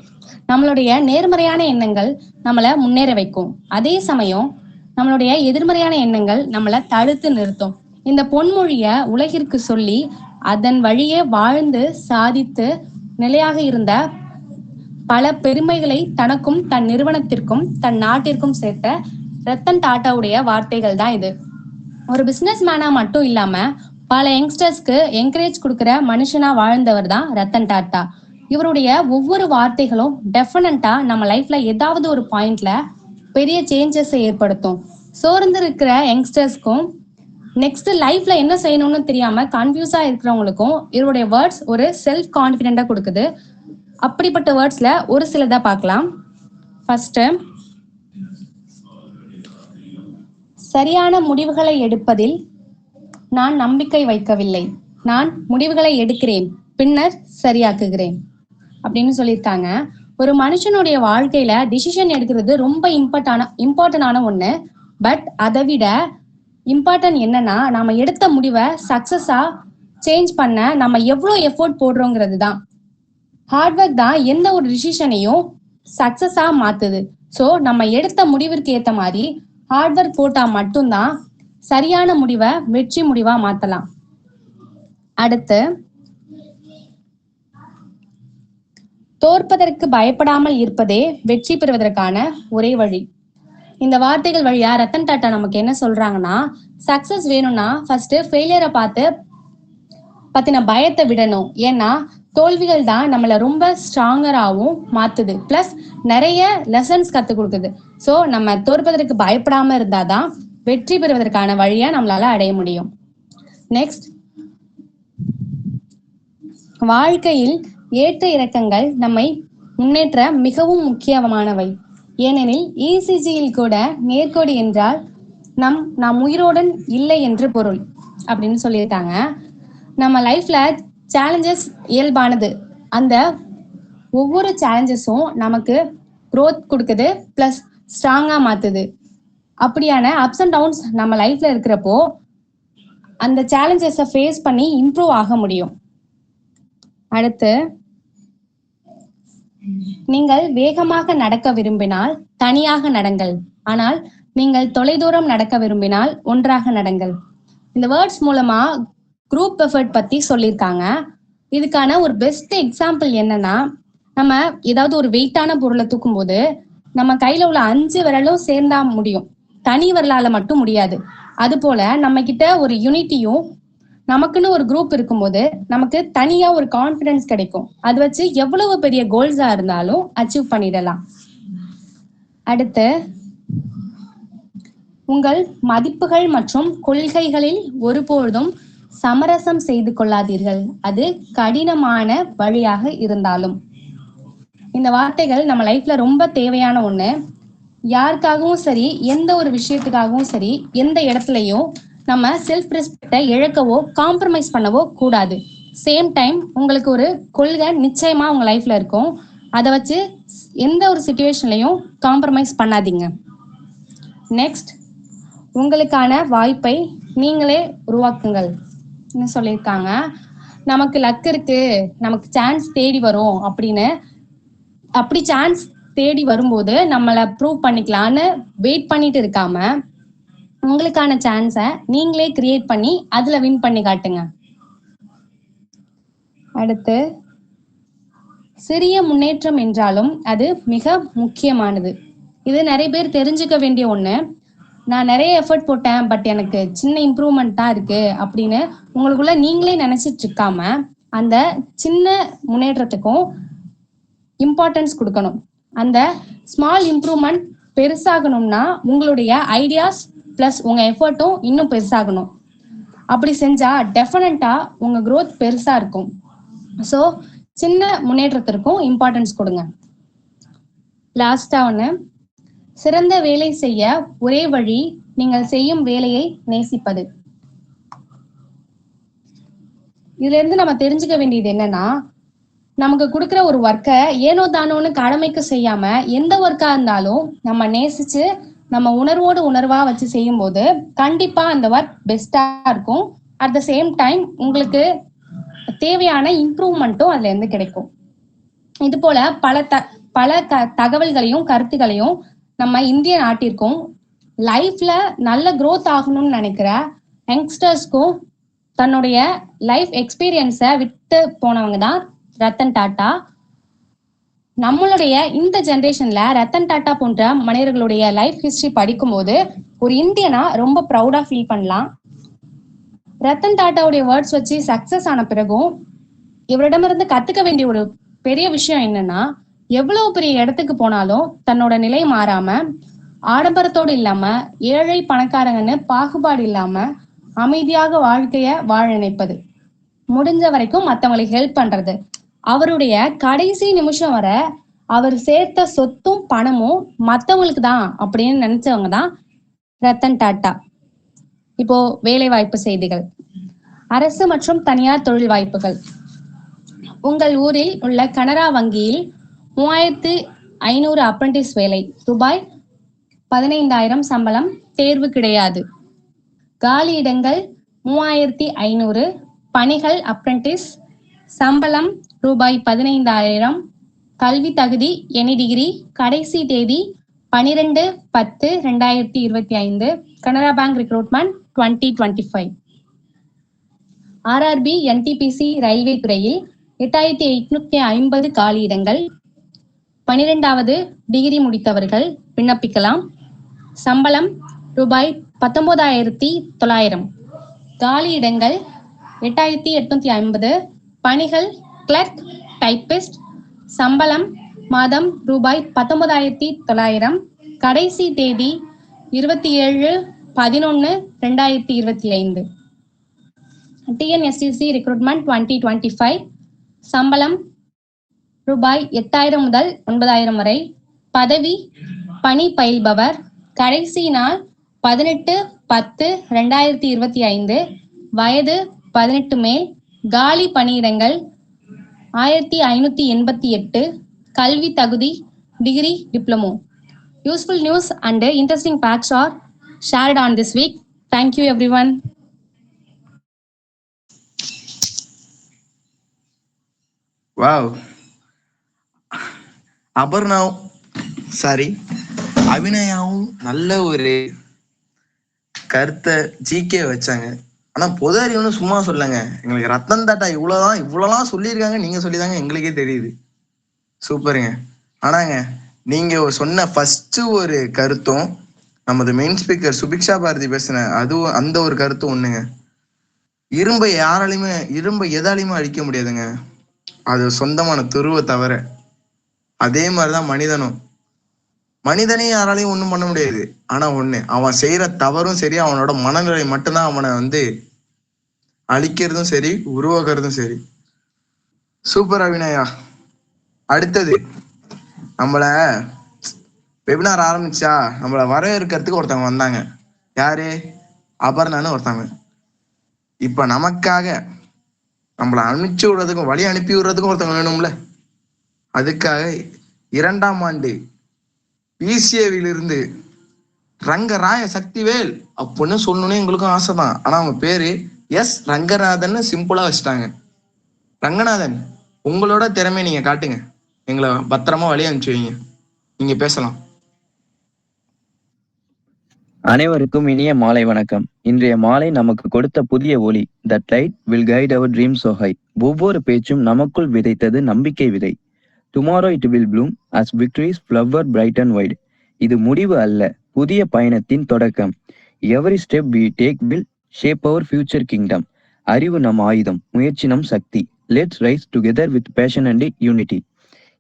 நம்மளுடைய நேர்மறையான எண்ணங்கள் நம்மளை முன்னேற வைக்கும், அதே சமயம் நம்மளுடைய எதிர்மறையான எண்ணங்கள் நம்மளை தடுத்து நிறுத்தும். இந்த பொன்மொழிய உலகிற்கு சொல்லி அதன் வழியே வாழ்ந்து சாதித்து நிலையாக இருந்த பல பெருமைகளை தனக்கும் தன் நிறுவனத்திற்கும் தன் நாட்டிற்கும் சேர்த்த ரத்தன் டாட்டாவுடைய வார்த்தைகள் தான் இது. ஒரு பிசினஸ் மேனா மட்டும் இல்லாம பல யங்ஸ்டர்ஸ்க்கு என்கரேஜ் கொடுக்கிற மனுஷனா வாழ்ந்தவர் தான் ரத்தன் டாட்டா. இவருடைய ஒவ்வொரு வார்த்தைகளும் டெஃபினட்டா நம்ம லைஃப்ல ஏதாவது ஒரு பாயிண்ட்ல பெரிய சேஞ்சஸ் ஏற்படுத்தும். சோர்ந்து இருக்கிற யங்ஸ்டர்ஸ்க்கும் நெக்ஸ்ட் லைஃப்ல என்ன செய்யணும்னு தெரியாம கன்ஃபியூஸா இருக்கிறவங்களுக்கும் இவருடைய வேர்ட்ஸ் ஒரு செல்ஃப் கான்பிடென்டா கொடுக்குது. அப்படிப்பட்ட வேர்ட்ஸ்ல ஒரு சிலதா பார்க்கலாம். ஃபர்ஸ்ட், சரியான முடிவுகளை எடுப்பதில் நான் நம்பிக்கை வைக்கவில்லை, நான் முடிவுகளை எடுக்கிறேன் பின்னர் சரியாக்குகிறேன் அப்படின்னு சொல்லியிருக்காங்க. ஒரு மனுஷனுடைய வாழ்க்கையில டிசிஷன் எடுக்கிறது ரொம்ப இம்பார்ட்டன்டான ஒண்ணு. பட் அதை விட இம்பார்ட்டன்ட் என்னன்னா, நம்ம எடுத்த முடிவை சக்சஸா சேஞ்ச் பண்ண நம்ம எவ்வளவு எஃபோர்ட் போடுறோங்கிறது தான். ஹார்ட் ஒர்க் தான் எந்த ஒரு டிசிஷனையும் சக்சஸா மாத்துது. ஸோ நம்ம எடுத்த முடிவிற்கு ஏத்த மாதிரி ஹார்ட் ஒர்க் போட்டா மட்டும்தான் சரியான முடிவை வெற்றி முடிவா மாத்தலாம். அடுத்து, தோற்பதற்கு பயப்படாமல் இருப்பதே வெற்றி பெறுவதற்கான ஒரே வழி. இந்த வார்த்தைகள் வழியா ரத்தன் டாட்டா நமக்கு என்ன சொல்றாங்கன்னா, சக்சஸ் வேணும்னா ஃபர்ஸ்ட் ஃபெயிலியரை பத்தின பயத்தை விடணும். ஏன்னா தோல்விகள் தான் நம்மள ரொம்ப ஸ்ட்ராங்கராகவும் மாத்துது, பிளஸ் நிறைய லெசன்ஸ் கத்து கொடுக்குது. ஸோ நம்ம தோற்பதற்கு பயப்படாம இருந்தாதான் வெற்றி பெறுவதற்கான வழியை நம்மளால அடைய முடியும். நெக்ஸ்ட், வாழ்க்கையில் ஏற்ற இறக்கங்கள் நம்மை முன்னேற்ற மிகவும் முக்கியமானவை. ஏனெனில் இசிஜியில் கூட நேர்கோடு என்றால் நாம் உயிரோடன் இல்லை என்று பொருள் அப்படின்னு சொல்லியிருக்காங்க. நம்ம லைஃப்ல சேலஞ்சஸ் இயல்பானது. அந்த ஒவ்வொரு சேலஞ்சஸும் நமக்கு growth கொடுக்குது, பிளஸ் ஸ்ட்ராங்கா மாத்துது. அப்படியான அப்ஸ் அண்ட் டவுன்ஸ் நம்ம லைஃப்ல இருக்கிறப்போ அந்த சேலஞ்சஸை ஃபேஸ் பண்ணி இம்ப்ரூவ் ஆக முடியும். அடுத்து, நீங்கள் வேகமாக நடக்க விரும்பினால் தனியாக நடங்கள், ஆனால் நீங்கள் தொலைதூரம் நடக்க விரும்பினால் ஒன்றாக நடங்கள். இந்த வேர்ட்ஸ் மூலமா குரூப் எஃபர்ட் பத்தி சொல்லியிருக்காங்க. இதுக்கான ஒரு பெஸ்ட் எக்ஸாம்பிள் என்னன்னா, நம்ம ஏதாவது ஒரு வெயிட்டான பொருளை தூக்கும் போது நம்ம கையில உள்ள 5 விரலும் சேர்ந்தா முடியும், தனி விரலால மட்டும் முடியாது. அது போல நம்ம கிட்ட ஒரு யூனிட்டியும் நமக்குன்னு ஒரு குரூப் இருக்கும்போது நமக்கு தனியா ஒரு கான்பிடன்ஸ் கிடைக்கும். அது வச்சு எவ்வளவு பெரிய கோல்ஸா இருந்தாலும் அச்சீவ் பண்ணிடலாம். அடுத்து, உங்கள் மதிப்புகள் மற்றும் கொள்கைகளில் ஒருபொழுதும் சமரசம் செய்து கொள்ளாதீர்கள், அது கடினமான வழியாக இருந்தாலும். இந்த வார்த்தைகள் நம்ம லைஃப்ல ரொம்ப தேவையான ஒண்ணு. யாருக்காகவும் சரி, எந்த ஒரு விஷயத்துக்காகவும் சரி, எந்த இடத்துலயும் நம்ம செல்ஃப் ரெஸ்பெக்டை இழக்கவோ காம்ப்ரமைஸ் பண்ணவோ கூடாது. சேம் டைம் உங்களுக்கு ஒரு கொள்கை நிச்சயமா உங்க லைஃப்ல இருக்கும், அதை வச்சு எந்த ஒரு சிச்சுவேஷன்லையும் காம்ப்ரமைஸ் பண்ணாதீங்க. நெக்ஸ்ட், உங்களுக்கான வாய்ப்பை நீங்களே உருவாக்குங்கள் சொல்லியிருக்காங்க. நமக்கு லக் இருக்கு, நமக்கு சான்ஸ் தேடி வரும் அப்படின்னு, அப்படி சான்ஸ் தேடி வரும்போது நம்மளை ப்ரூவ் பண்ணிக்கலான்னு வெயிட் பண்ணிட்டு இருக்காம உங்களுக்கான சான்ஸை நீங்களே கிரியேட் பண்ணி அதுல வின் பண்ணி காட்டுங்க. அடுத்து, சிறிய முன்னேற்றம் என்றாலும் அது மிக முக்கியமானது. இது நிறைய பேர் தெரிஞ்சுக்க வேண்டிய ஒண்ணு. நான் நிறைய எஃபர்ட் போட்டேன், பட் எனக்கு சின்ன இம்ப்ரூவ்மெண்ட் தான் இருக்கு அப்படின்னு உங்களுக்குள்ள நீங்களே நினைச்சிட்டு இருக்காம அந்த சின்ன முன்னேற்றத்துக்கும் இம்பார்ட்டன்ஸ் கொடுக்கணும். அந்த ஸ்மால் இம்ப்ரூவ்மெண்ட் பெருசாகணும்னா உங்களுடைய ஐடியாஸ் பிளஸ் உங்க எஃபர்ட்டும் இன்னும் பெருசாகணும். அப்படி செஞ்சா டெஃபினட்டா உங்க growth பெருசா இருக்கும். ஸோ சின்ன முன்னேற்றத்திற்கும் இம்பார்ட்டன்ஸ் கொடுங்க. லாஸ்டா ஒண்ணு, சிறந்த வேலை செய்ய ஒரே வழி நீங்கள் செய்யும் வேலையை நேசிப்பது. இதுல இருந்து நம்ம தெரிஞ்சுக்க வேண்டியது என்னன்னா, நமக்கு கொடுக்குற ஒரு ஒர்க்கை ஏனோ தானோன்னு கடமைக்கு செய்யாம எந்த ஒர்க்கா இருந்தாலும் நம்ம நேசிச்சு நம்ம உணர்வோடு உணர்வா வச்சு செய்யும்போது கண்டிப்பா அந்த ஒர்க் பெஸ்டா இருக்கும். அட் த சேம் டைம் உங்களுக்கு தேவையான இம்ப்ரூவ்மெண்ட்டும் அதுல இருந்து கிடைக்கும். இது போல பல தகவல்களையும் கருத்துக்களையும் நம்ம இந்திய நாட்டிற்கும் லைஃப்ல நல்ல growth ஆகணும்னு நினைக்கிற யங்ஸ்டர்ஸ்க்கும் தன்னுடைய லைஃப் எக்ஸ்பீரியன்ஸை விட்டு போனவங்க தான் ரத்தன் டாட்டா. நம்மளுடைய இந்த ஜெனரேஷன்ல ரத்தன் டாட்டா போன்ற மனிதர்களுடைய லைஃப் ஹிஸ்டரி படிக்கும்போது ஒரு இந்தியனா ரொம்ப ப்ரௌடா ஃபீல் பண்ணலாம். ரத்தன் டாட்டாவுடைய வேர்ட்ஸ் வச்சு சக்சஸ் ஆன பிறகும் இவரிடமிருந்து கத்துக்க வேண்டிய ஒரு பெரிய விஷயம் என்னன்னா, எவ்வளவு பெரிய இடத்துக்கு போனாலும் தன்னோட நிலை மாறாம, ஆடம்பரத்தோடு இல்லாம, ஏழை பணக்காரங்கன்னு பாகுபாடு இல்லாம அமைதியாக வாழ்க்கைய வாழ நினைப்பது, முடிஞ்ச வரைக்கும் மத்தவங்களுக்கு ஹெல்ப் பண்றது. அவருடைய கடைசி நிமிஷம் வரை அவர் சேர்த்த சொத்தும் பணமும் மத்தவங்களுக்கு தான் அப்படின்னு நினைச்சவங்க தான் ரத்தன் டாட்டா. இப்போ வேலை வாய்ப்பு செய்திகள். அரசு மற்றும் தனியார் தொழில் வாய்ப்புகள். உங்கள் ஊரில் உள்ள கனரா வங்கியில் 3500 அப்ரண்டிஸ் வேலை, ரூபாய் 15,000 சம்பளம், தேர்வு கிடையாது. காலி இடங்கள் 3500, பணிகள் அப்ரண்டிஸ், சம்பளம் ரூபாய் 15,000, கல்வி தகுதி எனி டிகிரி, கடைசி தேதி 12/10/2025, Canara bank recruitment 2025. RRB NTPC railway துறையில் 8850 காலி இடங்கள், 12வது டிகிரி முடித்தவர்கள் விண்ணப்பிக்கலாம். சம்பளம் ரூபாய் 19,900, காலி இடங்கள் 8850, பணிகள் கிளர்க், டைப்பிஸ்ட், சம்பளம் மாதம் ரூபாய் 19,900, கடைசி தேதி 27/11/2025. TNSTC ரெக்ரூட்மெண்ட் 2025, சம்பளம் ரூபாய் 8,000 முதல் 9,000 வரை, பதவி பணி பயில்பவர், கடைசி நாள் 18/10/2025, வயது 18 மேல், காலி பணியிடங்கள் 1588, கல்வி தகுதி degree diploma. Useful news and interesting facts are shared on this week. Thank you everyone. Wow, அபிநயாவும் நல்ல ஒரு கருத்தை ஜிகே வச்சாங்க. ஆனா பொது அறிவுன்னு சும்மா சொல்லுங்க, எங்களுக்கு ரத்தன் டாட்டா இவ்வளவுலாம் சொல்லியிருக்காங்க, நீங்க சொல்லிதாங்க எங்களுக்கே தெரியுது. சூப்பருங்க. ஆனாங்க நீங்க சொன்ன ஃபர்ஸ்ட் ஒரு கருத்தும் நமது மெயின் ஸ்பீக்கர் சுபிக்ஷா பாரதி பேசின அதுவும் அந்த ஒரு கருத்தும் ஒண்ணுங்க. இரும்பை எதாலையுமே அழிக்க முடியாதுங்க, அது சொந்தமான துருவ தவிர. அதே மாதிரிதான் மனிதனையும் யாராலையும் ஒண்ணும் பண்ண முடியாது. ஆனா ஒண்ணு, அவன் செய்யற தவறும் சரி, அவனோட மனநிலை மட்டும்தான் அவனை அழிக்கிறதும் சரி, உருவாக்குறதும் சரி. சூப்பர் அபிநயா. அடுத்தது நம்மள வெபினார் ஆரம்பிச்சா நம்மள வரவேற்கிறதுக்கு ஒருத்தவங்க வந்தாங்க. யாரு? அபர்ணான்னு ஒருத்தவங்க. இப்ப நமக்காக நம்மள அனுப்பிச்சு விடுறதுக்கும் வழி அனுப்பி விடுறதுக்கும் ஒருத்தவங்க வேணும்ல. அதுக்காக 2ஆம் ஆண்டு பிசிஏவிலிருந்து ரங்கராய சக்திவேல் அப்படின்னு சொல்லணும்னு எங்களுக்கும் ஆசைதான். ஆனா அவங்க பேரு எஸ் ரங்கநாதன் சிம்பிளா வச்சுட்டாங்க. ரங்கநாதன், உங்களோட திறமையை நீங்க காட்டுங்க, எங்களை பத்திரமா வழி அனுப்பிச்சு வைங்க, நீங்க பேசலாம். அனைவருக்கும் இனிய மாலை வணக்கம். இன்றைய மாலை நமக்கு கொடுத்த புதிய ஒளி. That light will guide our dreams so high. ஒவ்வொரு பேச்சும் நமக்குள் விதைத்தது நம்பிக்கை விதை. Tomorrow it will bloom as victories flower bright and wide. இது முடிவு அல்ல, புதிய பயணத்தின் தொடக்கம். Every step we take will shape our future kingdom. அறிவு நம் ஆயுதம், முயற்சி நம் சக்தி. Let's rise together with passion and unity.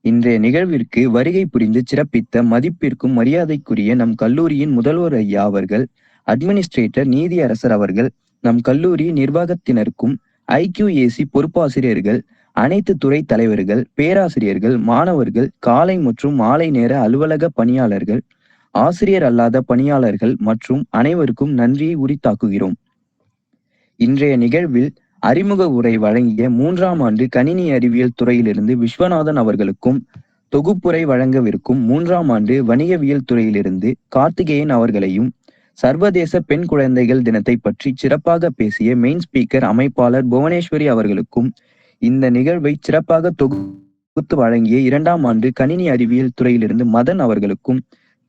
இன்றைய நிகழ்விற்கு வருகை புரிந்து சிறப்பித்த மதிப்பிற்கும் மரியாதைக்குரிய நம் கல்லூரியின் முதல்வர் ஐயா அவர்கள், அட்மினிஸ்ட்ரேட்டர் நீதியரசர் அவர்கள், நம் கல்லூரி நிர்வாகத்தினருக்கும் IQAC பொறுப்பாசிரியர்கள், அனைத்து துறை தலைவர்கள், பேராசிரியர்கள், மாணவர்கள், காலை மற்றும் மாலை நேர அலுவலக பணியாளர்கள், ஆசிரியர் அல்லாத பணியாளர்கள் மற்றும் அனைவருக்கும் நன்றியை உரித்தாக்குகிறோம். இன்றைய நிகழ்வில் அறிமுக உரை வழங்கிய 3ஆம் ஆண்டு கணினி அறிவியல் துறையிலிருந்து விஸ்வநாதன் அவர்களுக்கும், தொகுப்புரை வழங்கவிருக்கும் 3ஆம் ஆண்டு வணிகவியல் துறையிலிருந்து கார்த்திகேயன் அவர்களையும் சர்வதேச பெண் குழந்தைகள் தினத்தை பற்றி சிறப்பாக பேசிய மெயின் ஸ்பீக்கர் அமைப்பாளர் புவனேஸ்வரி அவர்களுக்கும் இந்த நிகழ்வை சிறப்பாக தொகுத்து வழங்கிய 2ஆம் ஆண்டு கணினி அறிவியல் துறையிலிருந்து மதன் அவர்களுக்கும்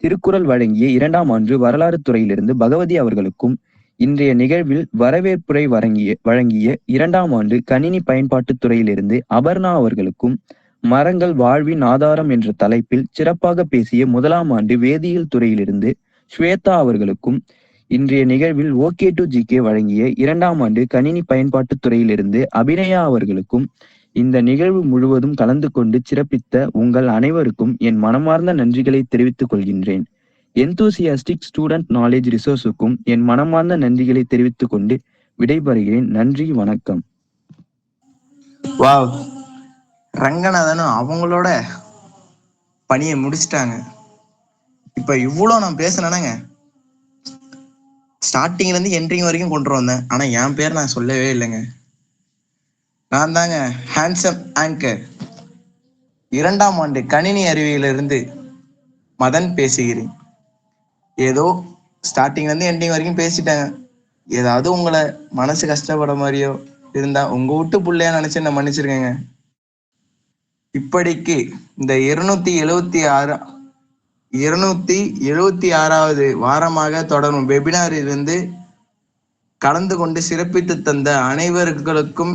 திருக்குறள் வழங்கிய 2ஆம் ஆண்டு வரலாறு துறையிலிருந்து பகவதி அவர்களுக்கும் இன்றைய நிகழ்வில் வரவேற்புரை வழங்கிய 2ஆம் ஆண்டு கணினி பயன்பாட்டு துறையிலிருந்து அபர்ணா அவர்களுக்கும் மரங்கள் வாழ்வின் ஆதாரம் என்ற தலைப்பில் சிறப்பாக பேசிய 1ஆம் ஆண்டு வேதியியல் துறையிலிருந்து ஸ்வேதா அவர்களுக்கும் இன்றைய நிகழ்வில் ஓகே டு ஜிகே வழங்கிய 2ஆம் ஆண்டு கணினி பயன்பாட்டு துறையிலிருந்து அபிநயா அவர்களுக்கும் இந்த நிகழ்வு முழுவதும் கலந்து கொண்டு சிறப்பித்த உங்கள் அனைவருக்கும் என் மனமார்ந்த நன்றிகளை தெரிவித்துக் கொள்கின்றேன். எந்தூசியாஸ்டிக் ஸ்டூடெண்ட் நாலேஜ் ரிசோர்ஸுக்கும் என் மனமார்ந்த நன்றிகளை தெரிவித்துக் கொண்டு விடைபெறுகிறேன். நன்றி, வணக்கம். வாவ், ரங்கநாதனும் அவங்களோட பணியை முடிச்சிட்டாங்க. இப்ப இவ்வளவு நான் பேசினேனாங்க, ஸ்டார்டிங்ல இருந்து என்ட்ரிங் வரைக்கும் கொண்டு வந்தேன். ஆனா என் பேர் நான் சொல்லவே இல்லைங்க. நான் தாங்க ஹேண்ட்ஸம் ஆங்கர், 2ஆம் ஆண்டு கணினி அறிவியலிருந்து மதன் பேசுகிறேன். ஏதோ ஸ்டார்டிங்ல இருந்து எண்டிங் வரைக்கும் பேசிட்டேங்க. ஏதாவது உங்களை மனசு கஷ்டப்பட மாதிரியோ இருந்தா உங்க வீட்டு புள்ளையா நினைச்சு என்ன மன்னிச்சிருக்கேங்க. இப்படிக்கு இந்த 276வது வாரமாக தொடரும் வெபினாரில் இருந்து கலந்து கொண்டு சிறப்பித்து தந்த அனைவர்களுக்கும்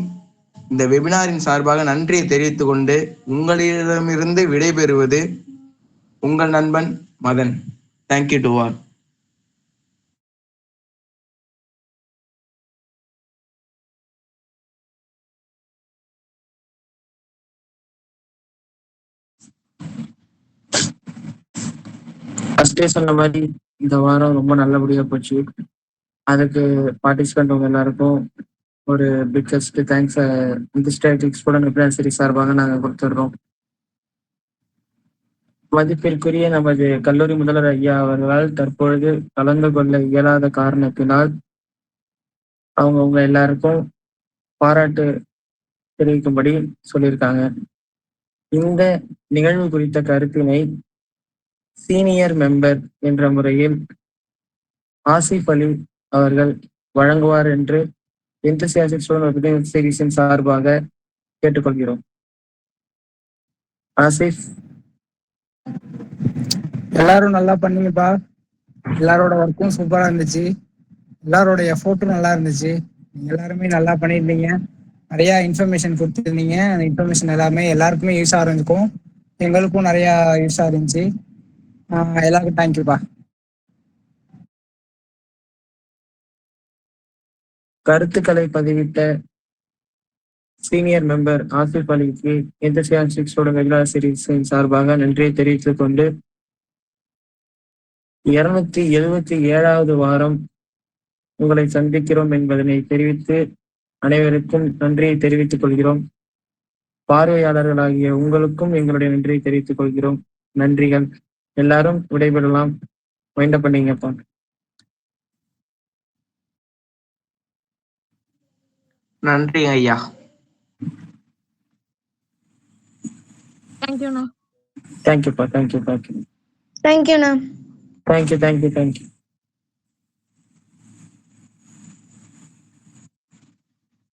இந்த வெபினாரின் சார்பாக நன்றியை தெரிவித்துக் கொண்டு உங்களிடமிருந்து விடைபெறுவது உங்கள் நண்பன் மதன். Thank you to all. ஃபர்ஸ்டே சொன்ன மாதிரி இந்த வாரம் ரொம்ப நல்லபடியா போச்சு. அதுக்கு பார்ட்டிசிபெண்ட் எல்லாருக்கும் ஒரு பிக்கஸ்ட் தேங்க்ஸ் இந்த ஸ்டாட்டிக் ஸ்டூடெண்ட் வெபினார் சீரிஸ் சார்பாக நாங்கள் கொடுத்துடுறோம். மதிப்பிற்குரிய நமது கல்லூரி முதல்வர் ஐயா அவர்களால் தற்பொழுது கலந்து கொள்ள இயலாத காரணத்தினால் அவங்க எல்லாருக்கும் பாராட்டு தெரிவிக்கும்படி சொல்லியிருக்காங்க. இந்த நிகழ்வு குறித்த கருத்தினை சீனியர் மெம்பர் என்ற முறையில் ஆசிஃப் அலி அவர்கள் வழங்குவார் என்று எந்தூசியாஸ்டிக் ஸ்டூடெண்ட் வெபினார் சீரிஸின் சார்பாக கேட்டுக்கொள்கிறோம். ஆசிஃப். எல்லாரும் நல்லா பண்ணீங்கப்பா. எல்லாரோட ஒர்க்கும் சூப்பரா இருந்துச்சு. எல்லாரோட எஃபோர்ட்டும் நல்லா இருந்துச்சு. நீங்க எல்லாருமே நல்லா பண்ணியிருந்தீங்க. நிறைய இன்ஃபர்மேஷன் கொடுத்துருந்தீங்க. அந்த இன்ஃபர்மேஷன் எல்லாமே எல்லாருக்குமே யூஸ் ஆகிருக்கும். எங்களுக்கும் நிறைய யூஸ் ஆயிருந்துச்சு. எல்லாருக்கும் தேங்க்யூப்பா. கருத்துக்களை பதிவிட்ட சீனியர் மெம்பர் ஆசிஃப் அலிக்கு எந்தூசியாஸ்டிக் ஸ்டூடெண்ட் வெபினார் சீரிஸின் சார்பாக நன்றியை தெரிவித்துக் கொண்டு 277வது வாரம் உங்களை சந்திக்கிறோம் என்பதனை தெரிவித்து அனைவருக்கும் நன்றியை தெரிவித்துக் கொள்கிறோம். பார்வையாளர்களாகிய உங்களுக்கும் எங்களுடைய நன்றியை தெரிவித்துக் கொள்கிறோம். நன்றிகள். எல்லாரும் விடைபெறலாம். Wind up பண்ணீங்கப்பா. நன்றி ஐயா. தேங்க்யூண்ணா. தேங்க்யூப்பா. தேங்க்யூ. தேங்க்யூண்ணா. தேங்க்யூ.